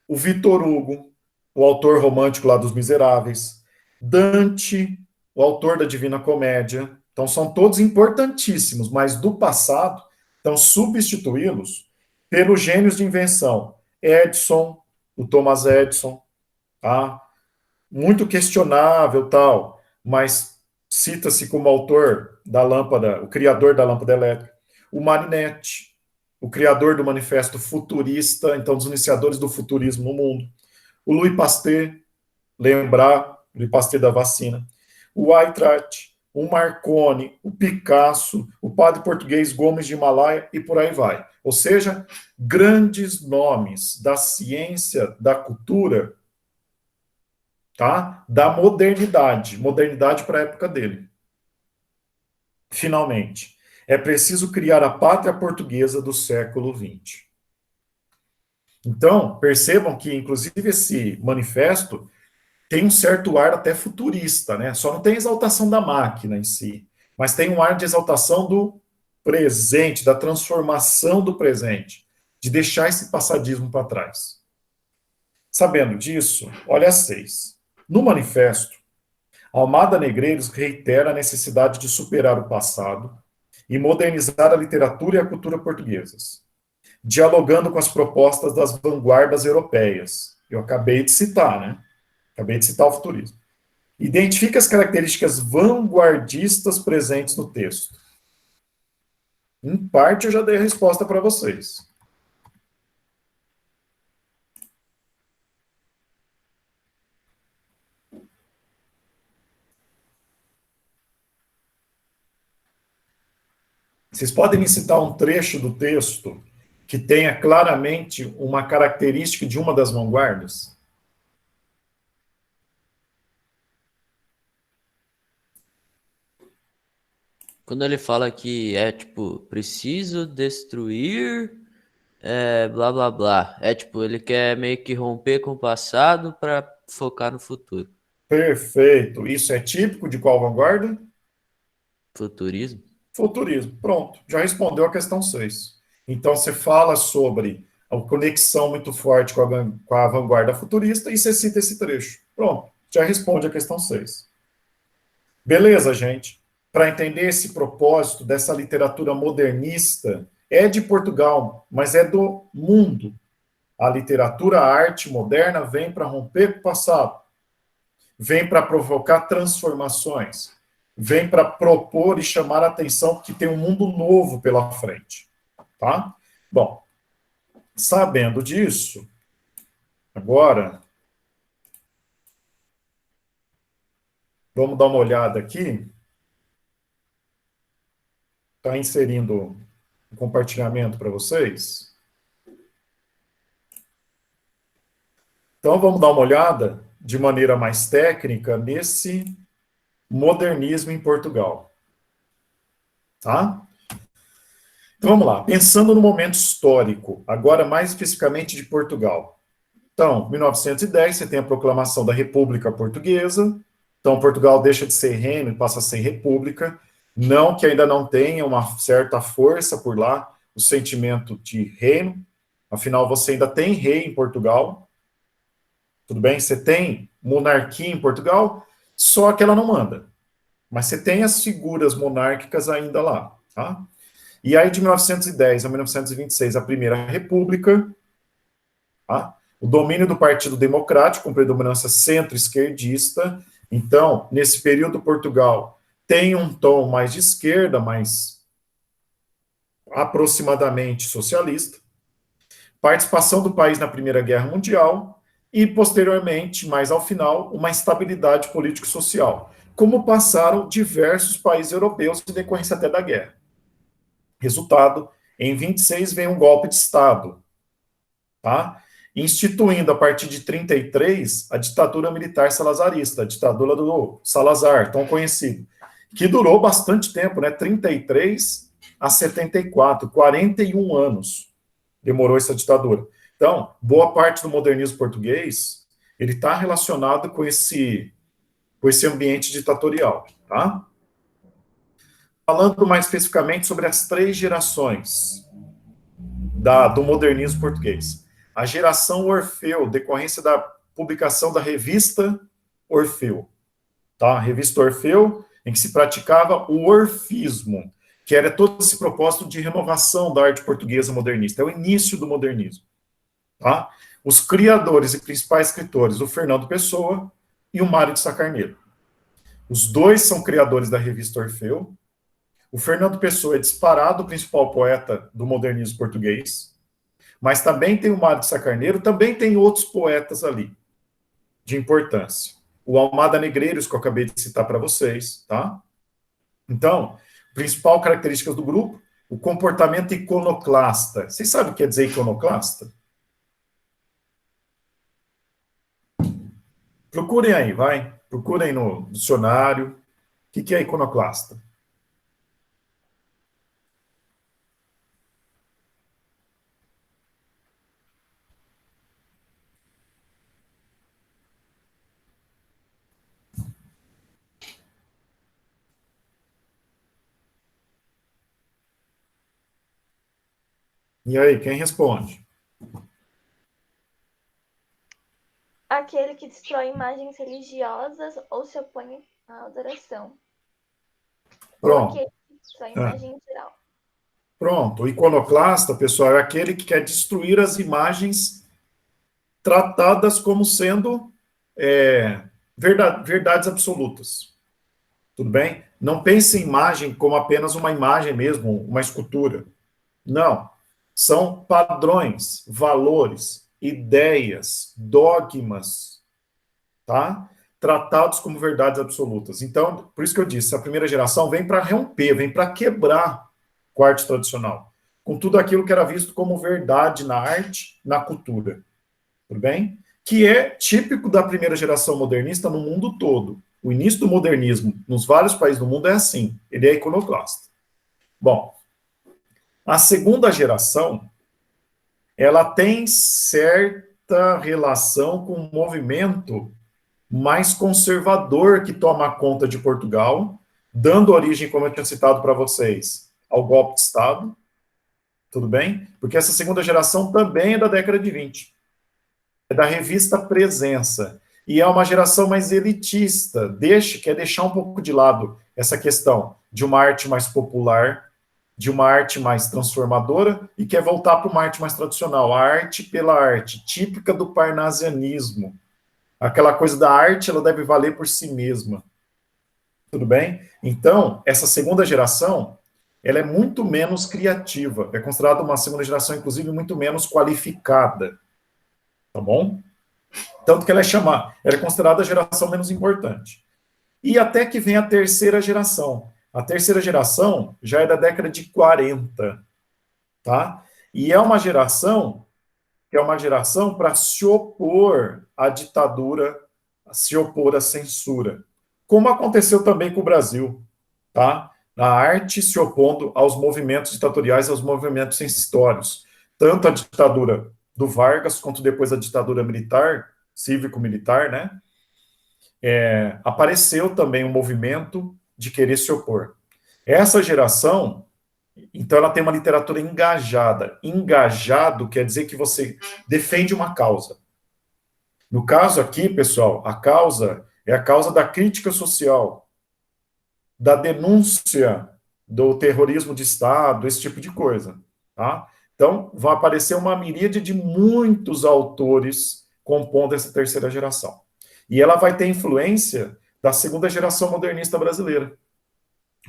o Vitor Hugo, o autor romântico lá dos Miseráveis, Dante, o autor da Divina Comédia. Então são todos importantíssimos, mas do passado, então substituí-los pelos gênios de invenção. Edison, o Thomas Edison, tá? Muito questionável, tal, mas cita-se como autor da lâmpada, o criador da lâmpada elétrica. O Marinetti, o criador do manifesto futurista, então dos iniciadores do futurismo no mundo. O Louis Pasteur, lembrar, Louis Pasteur da vacina. O Weizsäcker, o Marconi, o Picasso, o padre português Gomes de Himalaia e por aí vai. Ou seja, grandes nomes da ciência, da cultura, tá? Da modernidade para a época dele. Finalmente, é preciso criar a pátria portuguesa do século XX. Então, percebam que, inclusive, esse manifesto tem um certo ar até futurista, né? Só não tem exaltação da máquina em si, mas tem um ar de exaltação do presente, da transformação do presente, de deixar esse passadismo para trás. Sabendo disso, olha as 6. No manifesto, Almada Negreiros reitera a necessidade de superar o passado e modernizar a literatura e a cultura portuguesas, dialogando com as propostas das vanguardas europeias. Eu acabei de citar, né? Acabei de citar o futurismo. Identifica as características vanguardistas presentes no texto. Em parte, eu já dei a resposta para vocês. Vocês podem me citar um trecho do texto que tenha claramente uma característica de uma das vanguardas? Quando ele fala que é, tipo, preciso destruir, blá, blá, blá. É, tipo, ele quer meio que romper com o passado para focar no futuro. Perfeito. Isso é típico de qual vanguarda? Futurismo? Futurismo. Pronto, já respondeu a questão 6. Então, você fala sobre a conexão muito forte com a vanguarda futurista e você cita esse trecho. Pronto, já responde a questão 6. Beleza, gente? Para entender esse propósito dessa literatura modernista, é de Portugal, mas é do mundo. A literatura, a arte moderna vem para romper com o passado, vem para provocar transformações, vem para propor e chamar a atenção que tem um mundo novo pela frente, tá? Bom, sabendo disso, agora vamos dar uma olhada aqui. Está inserindo o compartilhamento para vocês. Então, vamos dar uma olhada de maneira mais técnica nesse modernismo em Portugal. Tá? Então, vamos lá. Pensando no momento histórico, agora mais especificamente de Portugal. Então, 1910, você tem a proclamação da República Portuguesa. Então, Portugal deixa de ser reino e passa a ser república. Não que ainda não tenha uma certa força por lá, o sentimento de reino. Afinal, você ainda tem rei em Portugal. Tudo bem? Você tem monarquia em Portugal, só que ela não manda. Mas você tem as figuras monárquicas ainda lá. Tá? E aí, de 1910 a 1926, a Primeira República, tá? O domínio do Partido Democrático, com predominância centro-esquerdista. Então, nesse período, Portugal tem um tom mais de esquerda, mais aproximadamente socialista. Participação do país na Primeira Guerra Mundial e, posteriormente, mais ao final, uma estabilidade político-social, como passaram diversos países europeus em decorrência até da guerra. Resultado, em 26 vem um golpe de Estado, tá? Instituindo, a partir de 33, a ditadura militar salazarista, a ditadura do Salazar, tão conhecido, que durou bastante tempo, né? 33 a 74, 41 anos demorou essa ditadura. Então, boa parte do modernismo português, ele está relacionado com esse ambiente ditatorial, tá? Falando mais especificamente sobre as 3 gerações do modernismo português. A geração Orfeu, decorrência da publicação da revista Orfeu, tá? A revista Orfeu, em que se praticava o orfismo, que era todo esse propósito de renovação da arte portuguesa modernista. É o início do modernismo. Tá? Os criadores e principais escritores, o Fernando Pessoa e o Mário de Sá Carneiro. Os dois são criadores da revista Orfeu. O Fernando Pessoa é disparado o principal poeta do modernismo português, mas também tem o Mário de Sá Carneiro, também tem outros poetas ali, de importância. O Almada Negreiros, que eu acabei de citar para vocês, tá? Então, principal características do grupo, o comportamento iconoclasta. Vocês sabem o que quer dizer iconoclasta? Procurem aí, vai. Procurem no dicionário. O que é iconoclasta? E aí, quem responde? Aquele que destrói imagens religiosas ou se opõe à adoração. Pronto. Aquele que destrói imagem em geral. Pronto. O iconoclasta, pessoal, é aquele que quer destruir as imagens tratadas como sendo verdades absolutas. Tudo bem? Não pense em imagem como apenas uma imagem mesmo, uma escultura. Não. São padrões, valores, ideias, dogmas, tá? Tratados como verdades absolutas. Então, por isso que eu disse, a primeira geração vem para romper, vem para quebrar com a arte tradicional, com tudo aquilo que era visto como verdade na arte, na cultura. Tudo bem? Que é típico da primeira geração modernista no mundo todo. O início do modernismo nos vários países do mundo é assim, ele é iconoclasta. Bom, a segunda geração, ela tem certa relação com um movimento mais conservador que toma conta de Portugal, dando origem, como eu tinha citado para vocês, ao golpe de Estado, tudo bem? Porque essa segunda geração também é da década de 20. É da revista Presença. E é uma geração mais elitista, quer deixar um pouco de lado essa questão de uma arte mais popular, de uma arte mais transformadora, e quer voltar para uma arte mais tradicional, a arte pela arte, típica do parnasianismo. Aquela coisa da arte, ela deve valer por si mesma. Tudo bem? Então, essa segunda geração, ela é muito menos criativa, é considerada uma segunda geração, inclusive, muito menos qualificada. Tá bom? Tanto que ela é considerada a geração menos importante. E até que vem a terceira geração. A terceira geração já é da década de 40, tá? E é uma geração para se opor à ditadura, se opor à censura. Como aconteceu também com o Brasil, tá? A arte se opondo aos movimentos ditatoriais, aos movimentos censórios. Tanto a ditadura do Vargas, quanto depois a ditadura militar, cívico-militar, né? Apareceu também um movimento de querer se opor. Essa geração, então, ela tem uma literatura engajada. Engajado quer dizer que você defende uma causa. No caso aqui, pessoal, a causa é a causa da crítica social, da denúncia do terrorismo de Estado, esse tipo de coisa, tá? Então, vai aparecer uma miríade de muitos autores compondo essa terceira geração. E ela vai ter influência da segunda geração modernista brasileira.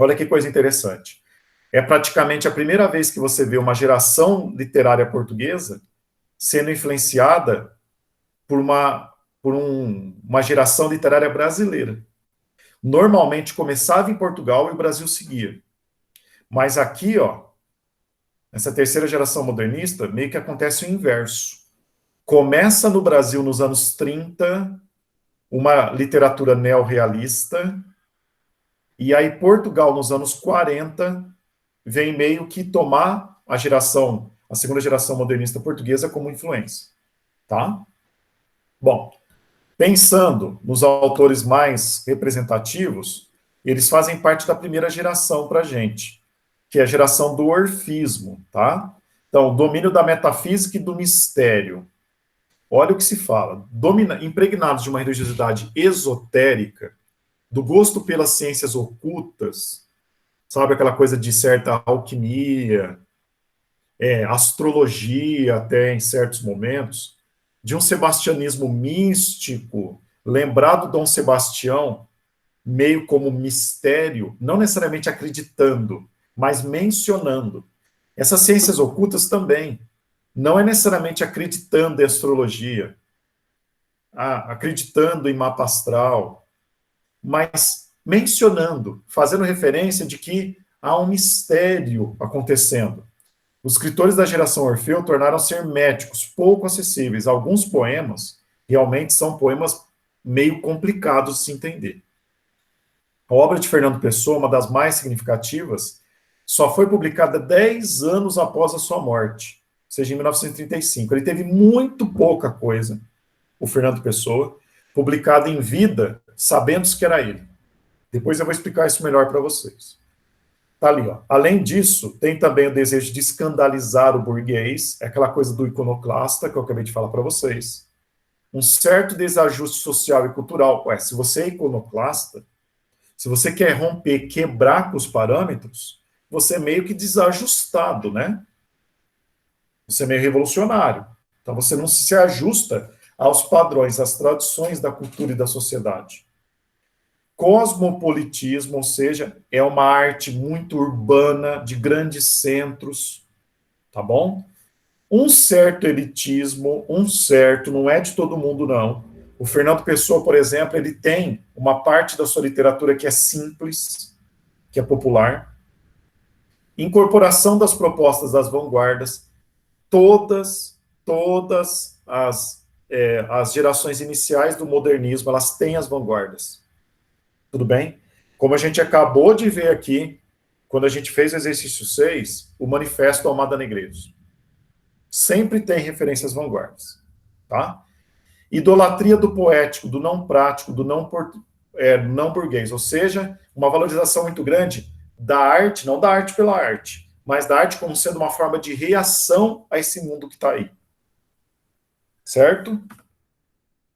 Olha que coisa interessante. É praticamente a primeira vez que você vê uma geração literária portuguesa sendo influenciada por uma geração literária brasileira. Normalmente começava em Portugal e o Brasil seguia. Mas aqui, ó, essa terceira geração modernista, meio que acontece o inverso. Começa no Brasil nos anos 30, uma literatura neorrealista, e aí Portugal, nos anos 40, vem meio que tomar a segunda geração modernista portuguesa como influência, tá? Bom, pensando nos autores mais representativos, eles fazem parte da primeira geração para a gente, que é a geração do orfismo, tá? Então, o domínio da metafísica e do mistério. Olha o que se fala. Impregnados de uma religiosidade esotérica, do gosto pelas ciências ocultas, sabe, aquela coisa de certa alquimia, astrologia até em certos momentos, de um sebastianismo místico, lembrado Dom Sebastião, meio como mistério, não necessariamente acreditando, mas mencionando. Essas ciências ocultas também, não é necessariamente acreditando em astrologia, acreditando em mapa astral, mas mencionando, fazendo referência de que há um mistério acontecendo. Os escritores da geração Orfeu tornaram-se herméticos, pouco acessíveis. Alguns poemas realmente são poemas meio complicados de se entender. A obra de Fernando Pessoa, uma das mais significativas, só foi publicada 10 anos após a sua morte, ou seja, em 1935. Ele teve muito pouca coisa, o Fernando Pessoa, publicada em vida, sabendo-se que era ele. Depois eu vou explicar isso melhor para vocês. Tá ali, ó. Além disso, tem também o desejo de escandalizar o burguês, é aquela coisa do iconoclasta que eu acabei de falar para vocês. Um certo desajuste social e cultural. Se você é iconoclasta, se você quer romper, quebrar com os parâmetros, você é meio que desajustado, né? Você é meio revolucionário. Então você não se ajusta aos padrões, às tradições da cultura e da sociedade. Cosmopolitismo, ou seja, é uma arte muito urbana, de grandes centros, tá bom? Um certo elitismo, não é de todo mundo, não. O Fernando Pessoa, por exemplo, ele tem uma parte da sua literatura que é simples, que é popular. Incorporação das propostas das vanguardas. Todas as gerações iniciais do modernismo, elas têm as vanguardas. Tudo bem? Como a gente acabou de ver aqui, quando a gente fez o exercício 6, o Manifesto Almada Negreiros. Sempre tem referências às vanguardas, tá? Idolatria do poético, do não prático, do não não burguês, ou seja, uma valorização muito grande da arte, não da arte pela arte, mas da arte como sendo uma forma de reação a esse mundo que está aí. Certo?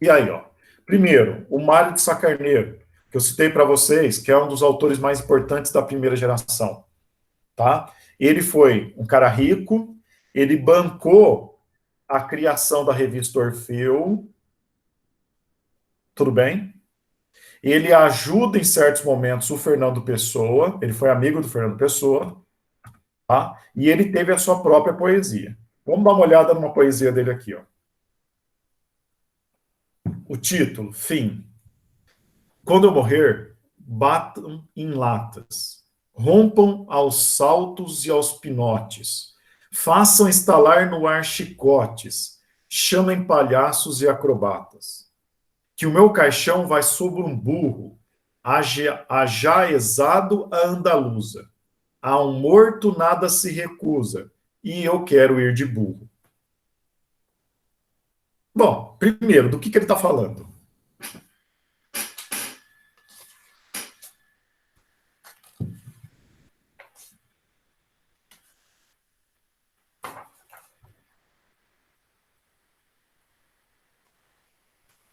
E aí, ó. Primeiro, o Mário de Sá Carneiro, que eu citei para vocês, que é um dos autores mais importantes da primeira geração. Tá? Ele foi um cara rico, ele bancou a criação da revista Orfeu, tudo bem? Ele ajuda em certos momentos o Fernando Pessoa, ele foi amigo do Fernando Pessoa, tá? E ele teve a sua própria poesia. Vamos dar uma olhada numa poesia dele aqui, ó. O título, Fim. Quando eu morrer, batam em latas, rompam aos saltos e aos pinotes, façam estalar no ar chicotes, chamem palhaços e acrobatas. Que o meu caixão vai sobre um burro, ajaezado a andaluza. A um morto nada se recusa, e eu quero ir de burro. Bom, primeiro, do que ele está falando?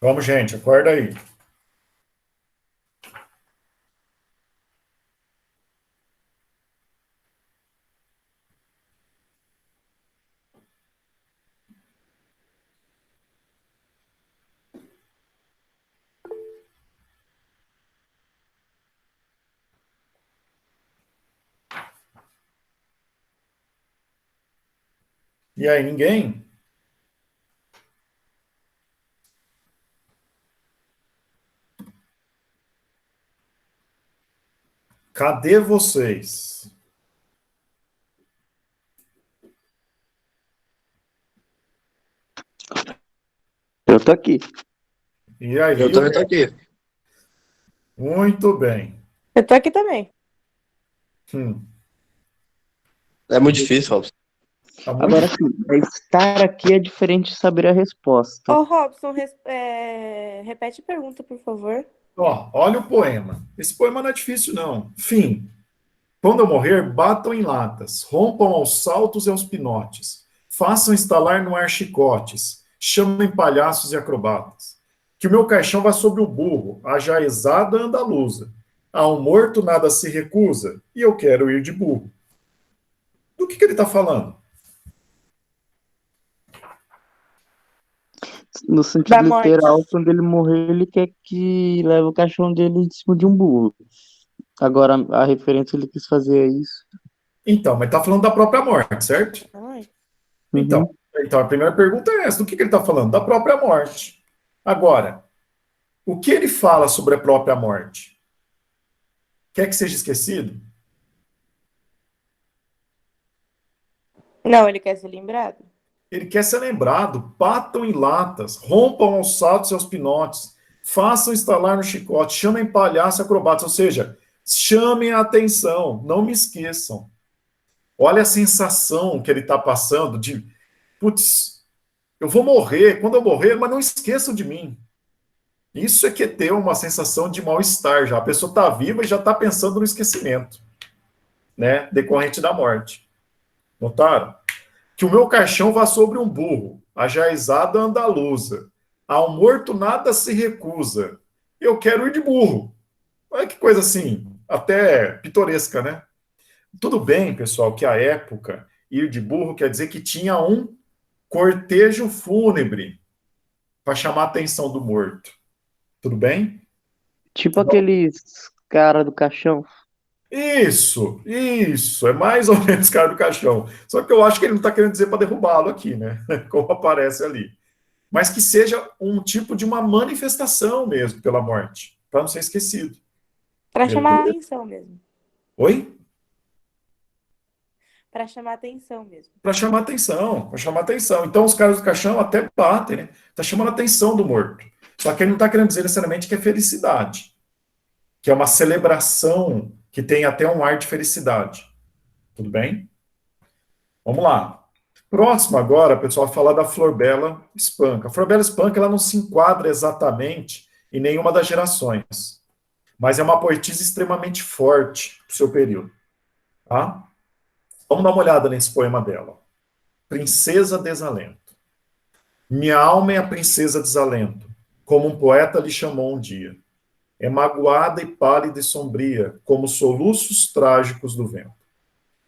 Vamos, gente, acorda aí. E aí, ninguém? Cadê vocês? Eu tô aqui. E aí? Eu também tô aqui. Muito bem. Eu tô aqui também. É muito difícil, Robson. Tá muito... Agora sim, estar aqui é diferente de saber a resposta. Ô, Robson, repete a pergunta, por favor. Ó, olha o poema. Esse poema não é difícil, não. Fim. Quando eu morrer, batam em latas, rompam aos saltos e aos pinotes, façam estalar no ar chicotes, chamem palhaços e acrobatas. Que o meu caixão vá sobre o burro, ajaezado a andaluza. A um morto nada se recusa, e eu quero ir de burro. Do que ele está falando? No sentido Da morte. literal, quando ele morrer, ele quer que leve o caixão dele em cima de um burro. Agora, a referência ele quis fazer é isso. Então, mas está falando da própria morte, certo? Ai. Então, a primeira pergunta é essa. Do que ele está falando? Da própria morte. Agora, o que ele fala sobre a própria morte? Quer que seja esquecido? Não, ele quer ser lembrado. Ele quer ser lembrado. Batam em latas, rompam aos saltos e aos pinotes, façam estalar no chicote, chamem palhaço e acrobatas, ou seja, chamem a atenção, não me esqueçam. Olha a sensação que ele está passando de, putz, eu vou morrer, quando eu morrer, mas não esqueçam de mim. Isso é que é ter uma sensação de mal-estar já. A pessoa está viva e já está pensando no esquecimento, né, decorrente da morte. Notaram? Que o meu caixão vá sobre um burro, ajaezado a andaluza. Ao morto nada se recusa. Eu quero ir de burro. Olha que coisa assim, até pitoresca, né? Tudo bem, pessoal, que a época, ir de burro quer dizer que tinha um cortejo fúnebre para chamar a atenção do morto. Tudo bem? Tipo aqueles cara do caixão. Isso, é mais ou menos cara do caixão. Só que eu acho que ele não está querendo dizer para derrubá-lo aqui, né? Como aparece ali. Mas que seja um tipo de uma manifestação mesmo pela morte, para não ser esquecido. Para chamar a atenção mesmo. Oi? Para chamar a atenção mesmo. Para chamar atenção, para chamar atenção. Então os caras do caixão até batem, né? Tá chamando a atenção do morto. Só que ele não está querendo dizer necessariamente que é felicidade, que é uma celebração que tem até um ar de felicidade. Tudo bem? Vamos lá. Próximo agora, pessoal, falar da Florbela Espanca. A Florbela Espanca ela não se enquadra exatamente em nenhuma das gerações. mas é uma poetisa extremamente forte para o seu período. Tá? Vamos dar uma olhada nesse poema dela. Princesa Desalento. Minha alma é a princesa Desalento, como um poeta lhe chamou um dia. É magoada e pálida e sombria, como soluços trágicos do vento.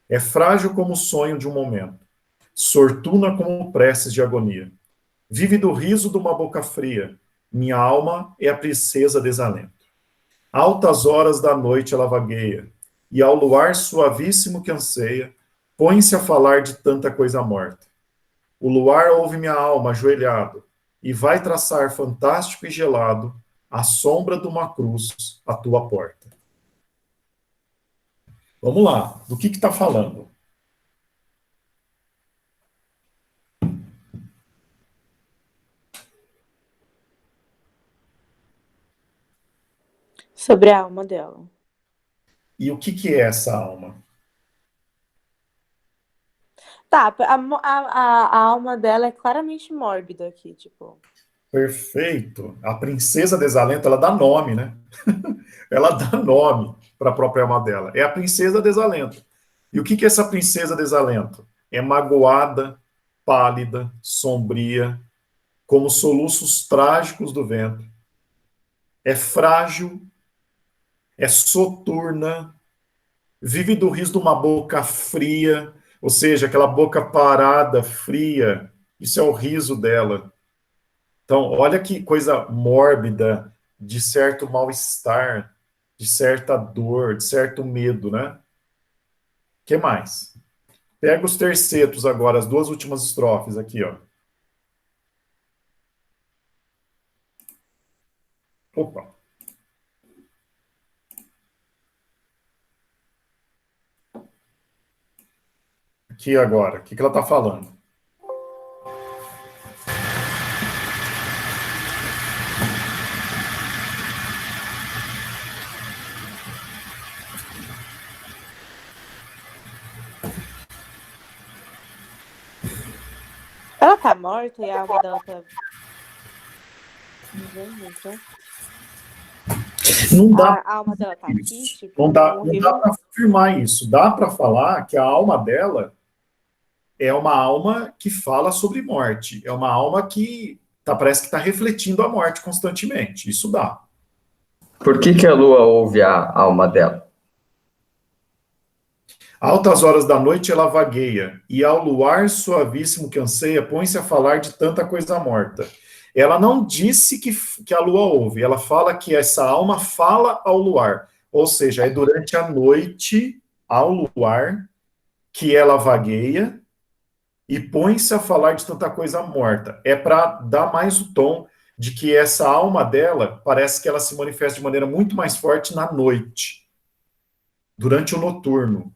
É frágil como o sonho de um momento, sortuna como preces de agonia. Vive do riso de uma boca fria. Minha alma é a princesa Desalento. Altas horas da noite ela vagueia, e ao luar suavíssimo que anseia, põe-se a falar de tanta coisa morta. O luar ouve minha alma ajoelhado, e vai traçar fantástico e gelado a sombra de uma cruz à tua porta. Vamos lá, do que está falando? Sobre a alma dela. E o que é essa alma? Tá, a alma dela é claramente mórbida aqui, tipo. Perfeito. A princesa Desalento, ela dá nome, né? Ela dá nome para a própria alma dela. É a princesa Desalento. E o que é essa princesa Desalento? É magoada, pálida, sombria, como soluços trágicos do vento. É frágil, é soturna, vive do riso de uma boca fria, ou seja, aquela boca parada, fria. Isso é o riso dela. Então, olha que coisa mórbida, de certo mal-estar, de certa dor, de certo medo, né? O que mais? Pega os tercetos agora, as duas últimas estrofes aqui, ó. Opa. Aqui agora, o que ela está falando? Ela tá morta e a alma dela tá. Não dá. A alma dela tá aqui, tipo. Não dá para afirmar isso. Dá para falar que a alma dela é uma alma que fala sobre morte. É uma alma que parece que está refletindo a morte constantemente. Isso dá. Por que a lua ouve a alma dela? Altas horas da noite ela vagueia, e ao luar suavíssimo que anseia, põe-se a falar de tanta coisa morta. Ela não disse que a lua ouve, ela fala que essa alma fala ao luar. Ou seja, é durante a noite, ao luar, que ela vagueia e põe-se a falar de tanta coisa morta. É para dar mais o tom de que essa alma dela parece que ela se manifesta de maneira muito mais forte na noite, durante o noturno.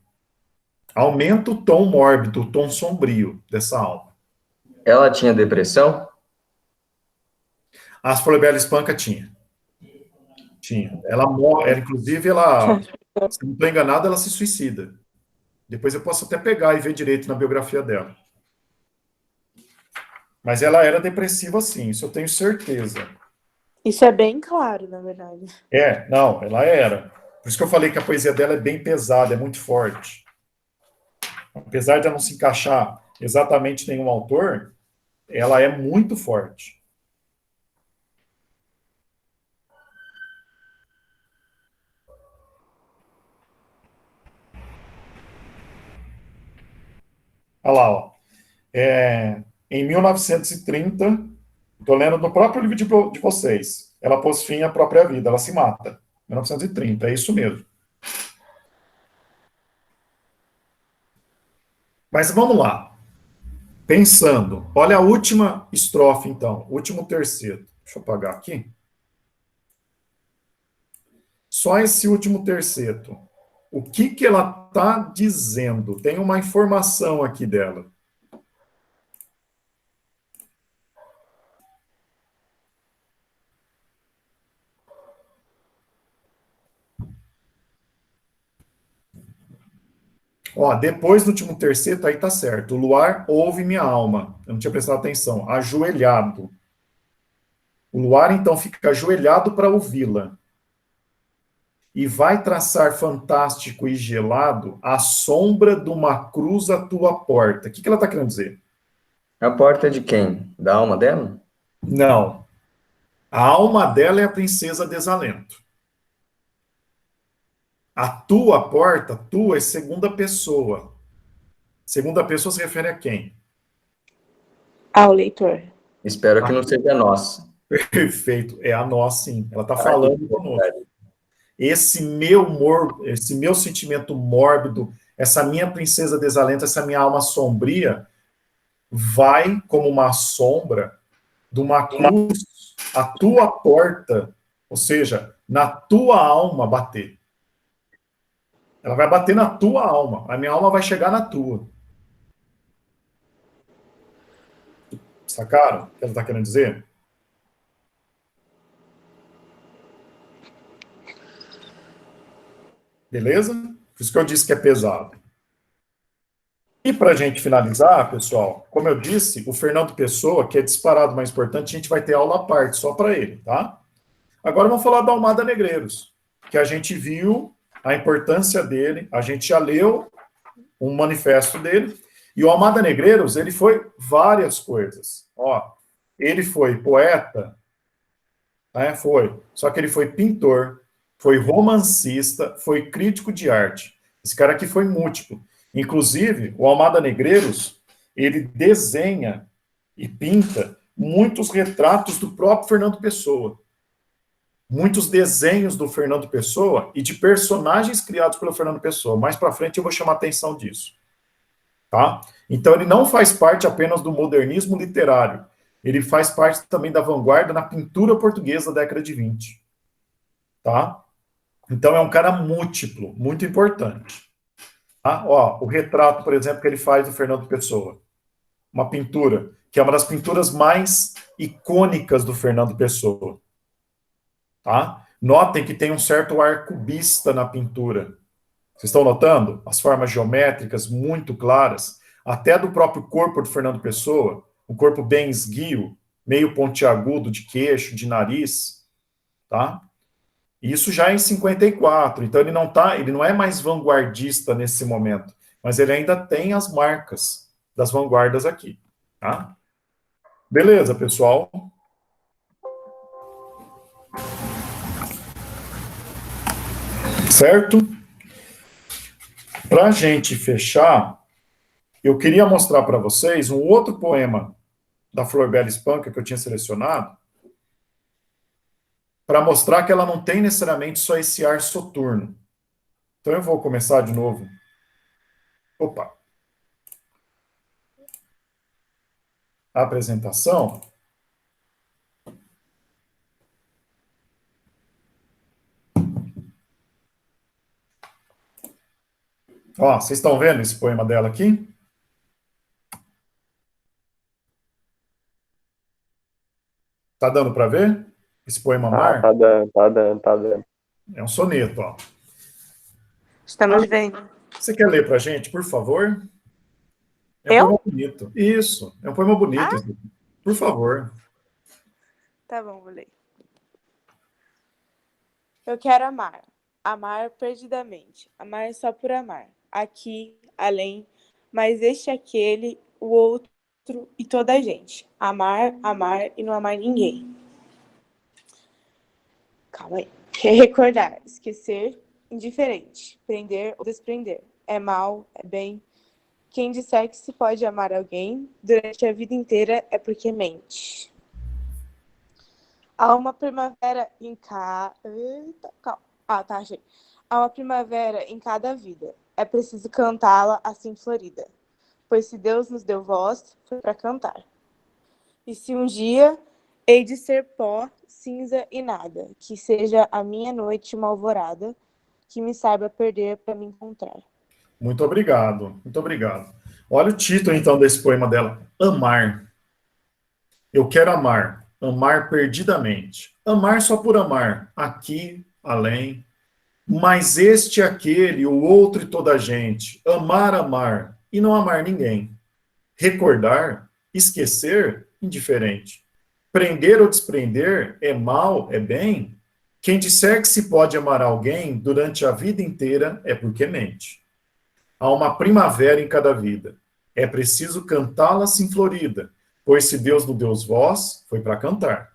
Aumenta o tom mórbido, o tom sombrio dessa alma. Ela tinha depressão? A Floribela Espanca tinha. Tinha. Ela morre, inclusive, ela, se não estou enganado, ela se suicida. Depois eu posso até pegar e ver direito na biografia dela. Mas ela era depressiva, sim, isso eu tenho certeza. Isso é bem claro, na verdade. Não, ela era. Por isso que eu falei que a poesia dela é bem pesada, é muito forte. Apesar de ela não se encaixar exatamente em nenhum autor, ela é muito forte. Olha lá, ó. Em 1930, estou lendo no próprio livro de vocês, ela pôs fim à própria vida, ela se mata. 1930, é isso mesmo. Mas vamos lá. Pensando, olha a última estrofe, então, último terceto. Deixa eu apagar aqui. Só esse último terceto. O que ela está dizendo? Tem uma informação aqui dela. Ó, depois do último terceto, aí tá certo. O luar ouve minha alma. Eu não tinha prestado atenção. Ajoelhado. O luar, então, fica ajoelhado para ouvi-la. e vai traçar fantástico e gelado a sombra de uma cruz à tua porta. O que ela está querendo dizer? A porta de quem? Da alma dela? Não. A alma dela é a princesa Desalento. A tua porta, tua, é segunda pessoa. Segunda pessoa se refere a quem? Ao leitor. Espero que não seja nossa. Perfeito. É a nós, sim. Ela está Ai, falando que conosco. Esse meu humor, esse meu sentimento mórbido, essa minha princesa Desalento, essa minha alma sombria, vai como uma sombra de uma cruz à tua porta, ou seja, na tua alma bater. Ela vai bater na tua alma. A minha alma vai chegar na tua. Sacaram o que ela está querendo dizer? Beleza? Por isso que eu disse que é pesado. E para a gente finalizar, pessoal, como eu disse, o Fernando Pessoa, que é disparado mais importante, a gente vai ter aula à parte só para ele, tá? Agora vamos falar da Almada Negreiros, que a gente viu a importância dele, a gente já leu um manifesto dele, e o Almada Negreiros, ele foi várias coisas. Ó, ele foi poeta, né? Foi. Só que ele foi pintor, foi romancista, foi crítico de arte. Esse cara aqui foi múltiplo. Inclusive, o Almada Negreiros, ele desenha e pinta muitos retratos do próprio Fernando Pessoa. Muitos desenhos do Fernando Pessoa e de personagens criados pelo Fernando Pessoa. Mais para frente eu vou chamar a atenção disso. Tá? Então ele não faz parte apenas do modernismo literário. Ele faz parte também da vanguarda na pintura portuguesa da década de 20. Tá? Então é um cara múltiplo, muito importante. Tá? Ó, o retrato, por exemplo, que ele faz do Fernando Pessoa. Uma pintura, que é uma das pinturas mais icônicas do Fernando Pessoa. Tá? Notem que tem um certo ar cubista na pintura. Vocês estão notando? As formas geométricas muito claras, até do próprio corpo do Fernando Pessoa, um corpo bem esguio, meio pontiagudo de queixo, de nariz, tá? Isso já em 54, então ele não é mais vanguardista nesse momento, mas ele ainda tem as marcas das vanguardas aqui, tá? Beleza, pessoal? Certo? Para a gente fechar, eu queria mostrar para vocês um outro poema da Flor Bela Espanca que eu tinha selecionado, para mostrar que ela não tem necessariamente só esse ar soturno. Então eu vou começar de novo. Opa. A apresentação. Ó, vocês estão vendo esse poema dela aqui? Tá dando para ver? Esse poema Mar? Tá dando. É um soneto, ó. Estamos vendo. Você quer ler para a gente, por favor? É um Eu? poema bonito. Isso, é um poema bonito. Por favor. Tá bom, vou ler. Eu quero amar. Amar perdidamente. Amar só por amar. Aqui, além, mas este, aquele, o outro e toda a gente. Amar, amar e não amar ninguém. Calma aí. Recordar, esquecer, indiferente. Prender ou desprender. É mal, é bem. Quem disser que se pode amar alguém durante a vida inteira é porque mente. Há uma primavera em cada... achei. Há uma primavera em cada vida. É preciso cantá-la assim florida. Pois se Deus nos deu voz, foi para cantar. E se um dia hei de ser pó, cinza e nada, que seja a minha noite uma alvorada, que me saiba perder para me encontrar. Muito obrigado, muito obrigado. Olha o título, então, desse poema dela. Amar. Eu quero amar. Amar perdidamente. Amar só por amar. Aqui, além. Mas este, aquele, o outro e toda a gente. Amar, amar. E não amar ninguém. Recordar, esquecer, indiferente. Prender ou desprender é mal, é bem. Quem disser que se pode amar alguém durante a vida inteira é porque mente. Há uma primavera em cada vida. É preciso cantá-la assim florida, pois se Deus não deu voz, foi para cantar.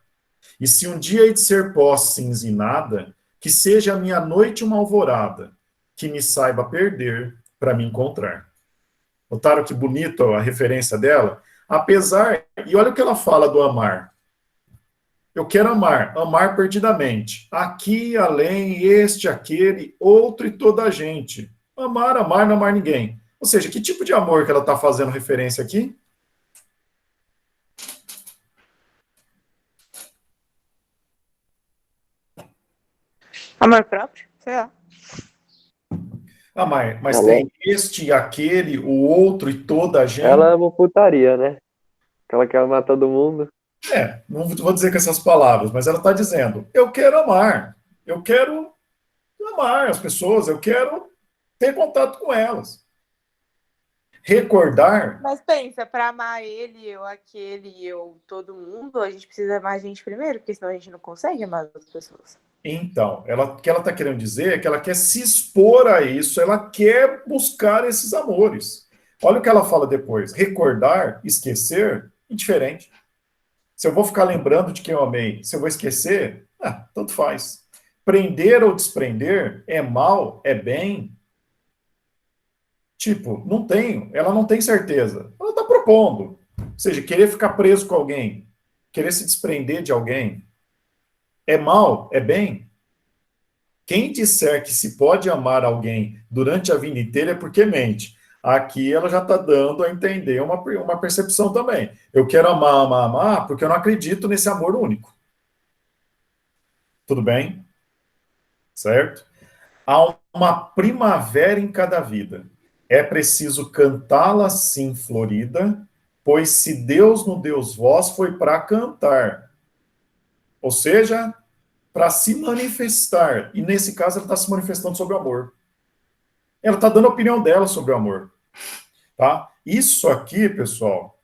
E se um dia hei de ser pó cinza e nada, que seja a minha noite uma alvorada, que me saiba perder para me encontrar. Notaram que bonito a referência dela? Apesar, e olha o que ela fala do amar. Eu quero amar, amar perdidamente. Aqui, além, este, aquele, outro e toda a gente. Amar, amar, não amar ninguém. Ou seja, que tipo de amor que ela está fazendo referência aqui? Amor próprio? Sei lá. Ah, mas Ela, tem este, aquele, o outro e toda a gente. ela é uma putaria, né? Que ela quer amar todo mundo. Não vou dizer com essas palavras, mas ela está dizendo: eu quero amar, eu quero amar as pessoas, eu quero ter contato com elas. Recordar, Mas pensa, pra amar ele, eu, aquele, eu, todo mundo, a gente precisa amar a gente primeiro, porque senão a gente não consegue amar as outras pessoas. então, o que ela está querendo dizer é que ela quer se expor a isso, ela quer buscar esses amores. Olha o que ela fala depois: recordar, esquecer, indiferente. Se eu vou ficar lembrando de quem eu amei, se eu vou esquecer, tanto faz. Prender ou desprender é mal, é bem. Tipo, não tenho, ela não tem certeza. Ela está propondo. Ou seja, querer ficar preso com alguém, querer se desprender de alguém, é mal, é bem. Quem disser que se pode amar alguém durante a vida inteira é porque mente. Aqui ela já está dando a entender uma percepção também. Eu quero amar, amar, amar, porque eu não acredito nesse amor único. Tudo bem? Certo? Há uma primavera em cada vida. É preciso cantá-la assim florida, pois se Deus não deu voz, foi para cantar. Ou seja, para se manifestar. E nesse caso, ela está se manifestando sobre o amor. Ela está dando a opinião dela sobre o amor. Tá? Isso aqui, pessoal,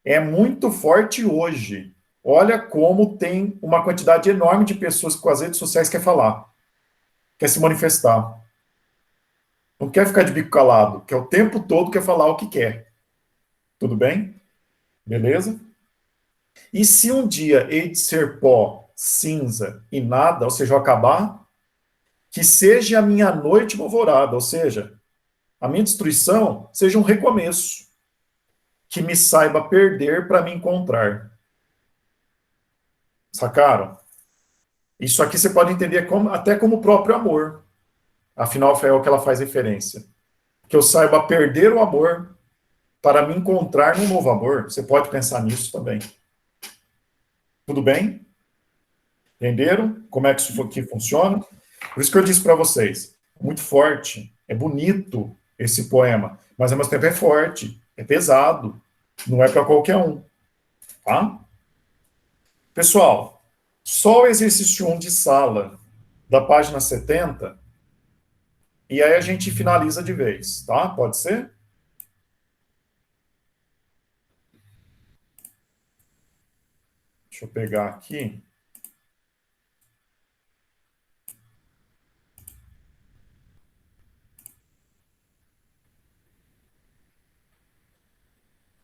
é muito forte hoje. Olha como tem uma quantidade enorme de pessoas que com as redes sociais quer falar, quer se manifestar. Não quer ficar de bico calado, quer o tempo todo quer falar o que quer. Tudo bem? Beleza? E se um dia hei de ser pó, cinza e nada, ou seja, eu acabar, que seja a minha noite alvorada, ou seja, a minha destruição seja um recomeço, que me saiba perder para me encontrar. Sacaram? Isso aqui você pode entender até como o próprio amor. Afinal, é o que ela faz referência. Que eu saiba perder o amor para me encontrar num novo amor. Você pode pensar nisso também. Tudo bem? Entenderam como é que isso aqui funciona? Por isso que eu disse para vocês, é muito forte, é bonito esse poema, mas ao mesmo tempo é forte, é pesado, não é para qualquer um. Tá? Pessoal, só o exercício 1 de sala, da página 70, e aí a gente finaliza de vez, tá? Pode ser? Deixa eu pegar aqui.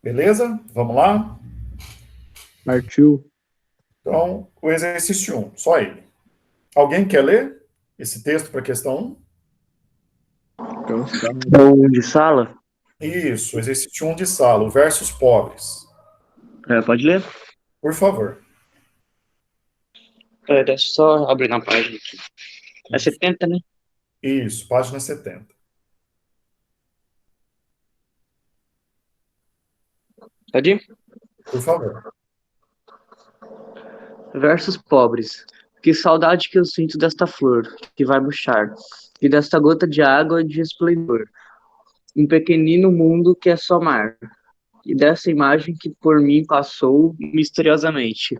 Beleza? Vamos lá? Partiu. Então, o exercício 1, só ele. Alguém quer ler esse texto para a questão 1? Cansado. De sala? Isso, exercício 1 de sala, o versos pobres. Pode ler? Por favor. Deixa eu só abrir na página aqui. É 70, né? Isso, página 70. Pode ir? Por favor. Versos pobres. Que saudade que eu sinto desta flor, que vai murchar, e desta gota de água de esplendor. Um pequenino mundo que é só mar, e dessa imagem que por mim passou misteriosamente,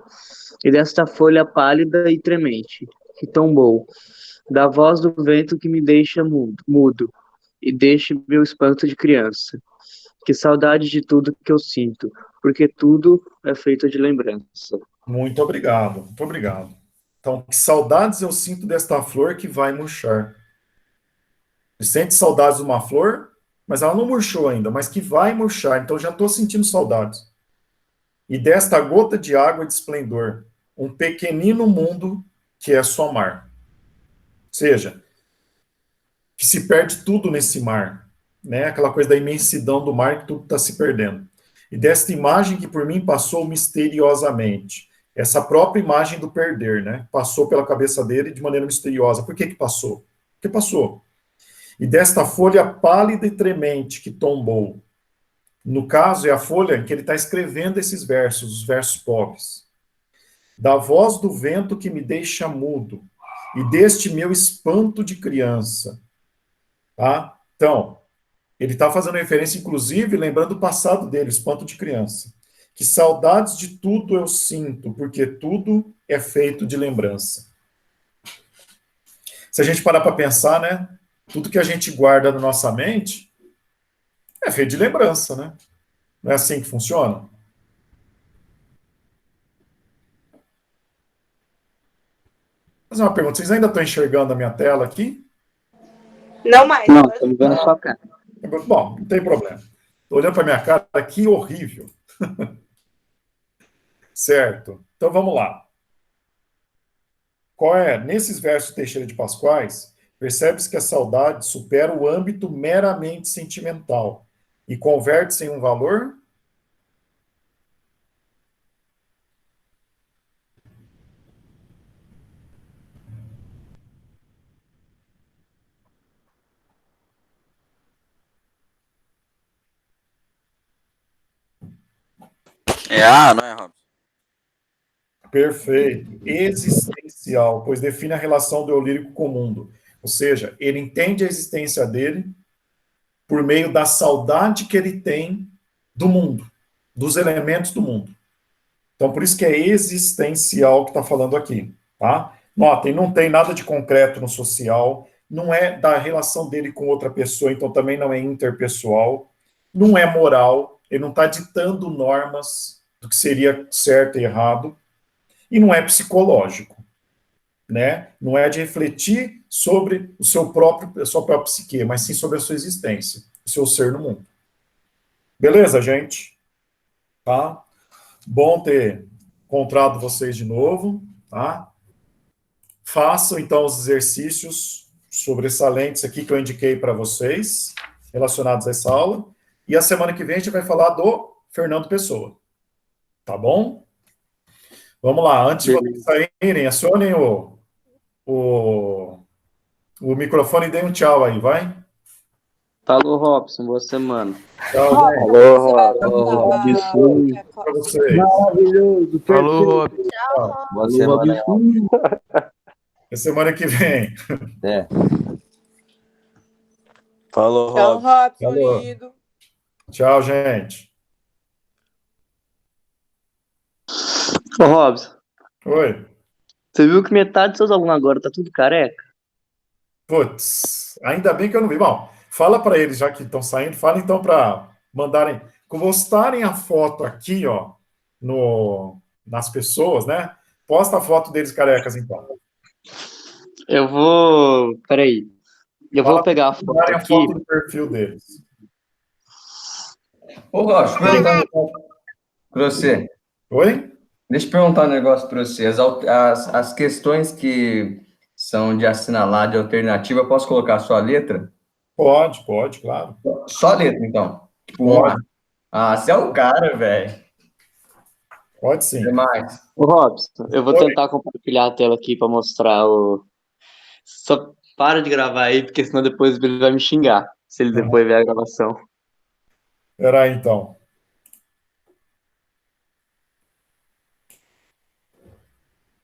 e desta folha pálida e tremente, que tombou, da voz do vento que me deixa mudo, e deixa meu espanto de criança. Que saudade de tudo que eu sinto, porque tudo é feito de lembrança. Muito obrigado, muito obrigado. Então, que saudades eu sinto desta flor que vai murchar. Você sente saudades de uma flor, mas ela não murchou ainda, mas que vai murchar. Então, já estou sentindo saudades. E desta gota de água de esplendor, um pequenino mundo que é só mar. Ou seja, que se perde tudo nesse mar, né? Aquela coisa da imensidão do mar que tudo está se perdendo. E desta imagem que por mim passou misteriosamente, essa própria imagem do perder, né? Passou pela cabeça dele de maneira misteriosa. Por que que passou? Porque passou. E desta folha pálida e tremente que tombou. No caso, é a folha em que ele está escrevendo esses versos, os versos pobres. Da voz do vento que me deixa mudo, e deste meu espanto de criança. Tá? Então, ele está fazendo referência, inclusive, lembrando o passado dele, o espanto de criança. Que saudades de tudo eu sinto, porque tudo é feito de lembrança. Se a gente parar para pensar, né? Tudo que a gente guarda na nossa mente é feito de lembrança, né? Não é assim que funciona? Vou fazer uma pergunta. Vocês ainda estão enxergando a minha tela aqui? Não mais. Não, agora estamos vendo sua cara. Bom, não tem problema. Estou olhando para minha cara, que horrível. Certo. Então vamos lá. Qual é? Nesses versos de Teixeira de Pascoais, percebe-se que a saudade supera o âmbito meramente sentimental e converte-se em um valor. Não é, Robson? Perfeito. Existencial, pois define a relação do eu lírico com o mundo. Ou seja, ele entende a existência dele por meio da saudade que ele tem do mundo, dos elementos do mundo. Então, por isso que é existencial que está falando aqui, tá? Notem, não tem nada de concreto no social, não é da relação dele com outra pessoa, então também não é interpessoal, não é moral, ele não está ditando normas do que seria certo e errado, e não é psicológico, né? Não é de refletir sobre a sua própria psique, mas sim sobre a sua existência, o seu ser no mundo. Beleza, gente? Tá? Bom ter encontrado vocês de novo, tá? Façam, então, os exercícios sobressalentes aqui que eu indiquei para vocês, relacionados a essa aula, e a semana que vem a gente vai falar do Fernando Pessoa, tá bom? Vamos lá, antes de vocês saírem, acionem o microfone e deem um tchau aí, vai? Falou, Robson. Boa semana. Tchau, Rob, gente. Falou, Robson. Para vocês. Maravilhoso. Falou, Rob. Tchau, Boa semana. Até semana que vem. É. Falou, Tchau, Rob. Robson, Falou. lindo. Tchau, gente. Ô, Robson, Oi. você viu que metade dos seus alunos agora tá tudo careca? Putz, ainda bem que eu não vi. Bom, fala para eles, já que estão saindo, fala então para mandarem, postarem a foto aqui, ó, nas pessoas, né? Posta a foto deles carecas, então. Eu vou. Peraí. Eu vou Fala pegar a pra foto mandarem a aqui. foto do perfil deles. Ô, Rocha, perguntar para você. Oi? Deixa eu perguntar um negócio para você. As questões que são de assinalar de alternativa, eu posso colocar só a letra? Pode, claro. Só a letra, então. Tipo, Pode. você é o cara, velho. Pode sim. Demais. Ô, Robson, eu vou Oi. tentar compartilhar a tela aqui pra mostrar o. Só para de gravar aí, porque senão depois ele vai me xingar. Se ele depois ver a gravação. Espera aí, então.